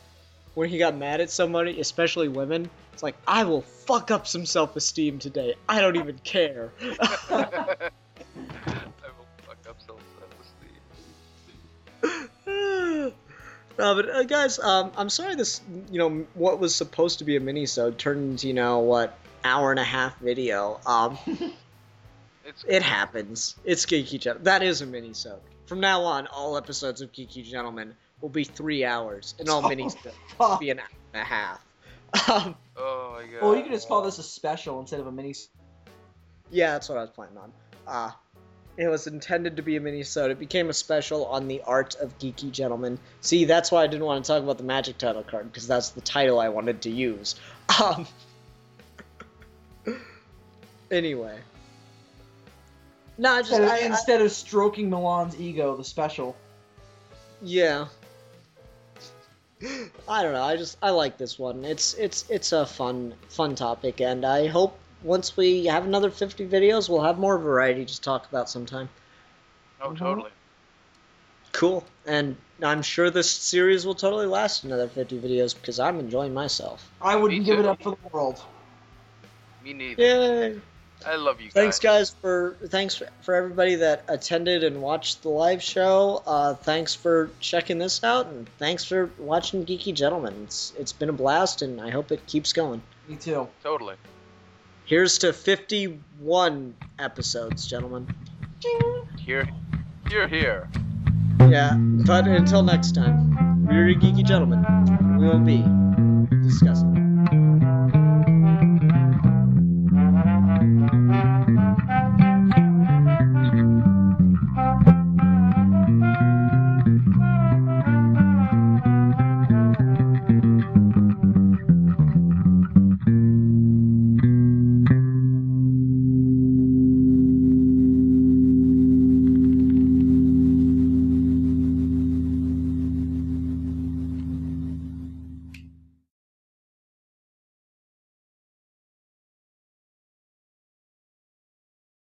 Speaker 3: when he got mad at somebody, especially women, it's like, I will fuck up some self-esteem today. I don't even care.
Speaker 2: I will fuck up self-esteem.
Speaker 3: No, but guys, I'm sorry this, what was supposed to be a mini-sode turned into, hour and a half video. It happens. It's Geeky Gentleman. That is a mini-sode. From now on, all episodes of Geeky Gentleman will be 3 hours, and all mini-sodes will be an hour and a half.
Speaker 2: Oh my god.
Speaker 5: well, you can just call this a special instead of a mini.
Speaker 3: Yeah, that's what I was planning on. It was intended to be a mini-sode. It became a special on the art of Geeky Gentleman. See, that's why I didn't want to talk about the Magic title card, because that's the title I wanted to use. Anyway. No,
Speaker 5: Instead of stroking Milan's ego, the special.
Speaker 3: Yeah. I don't know. I like this one. It's a fun topic, and I hope once we have another 50 videos, we'll have more variety to talk about sometime.
Speaker 2: Oh, totally.
Speaker 3: Cool. And I'm sure this series will totally last another 50 videos because I'm enjoying myself.
Speaker 5: I wouldn't
Speaker 2: Me
Speaker 5: give it
Speaker 2: too.
Speaker 5: up for the world.
Speaker 2: Me neither.
Speaker 3: Yay!
Speaker 2: I love you guys.
Speaker 3: Thanks for everybody that attended and watched the live show. Thanks for checking this out, and thanks for watching Geeky Gentleman. It's been a blast, and I hope it keeps going.
Speaker 5: Me too.
Speaker 2: Totally.
Speaker 3: Here's to 51 episodes, gentlemen.
Speaker 2: Here. Here.
Speaker 3: Yeah, but until next time, we're Geeky Gentlemen. We will be discussing.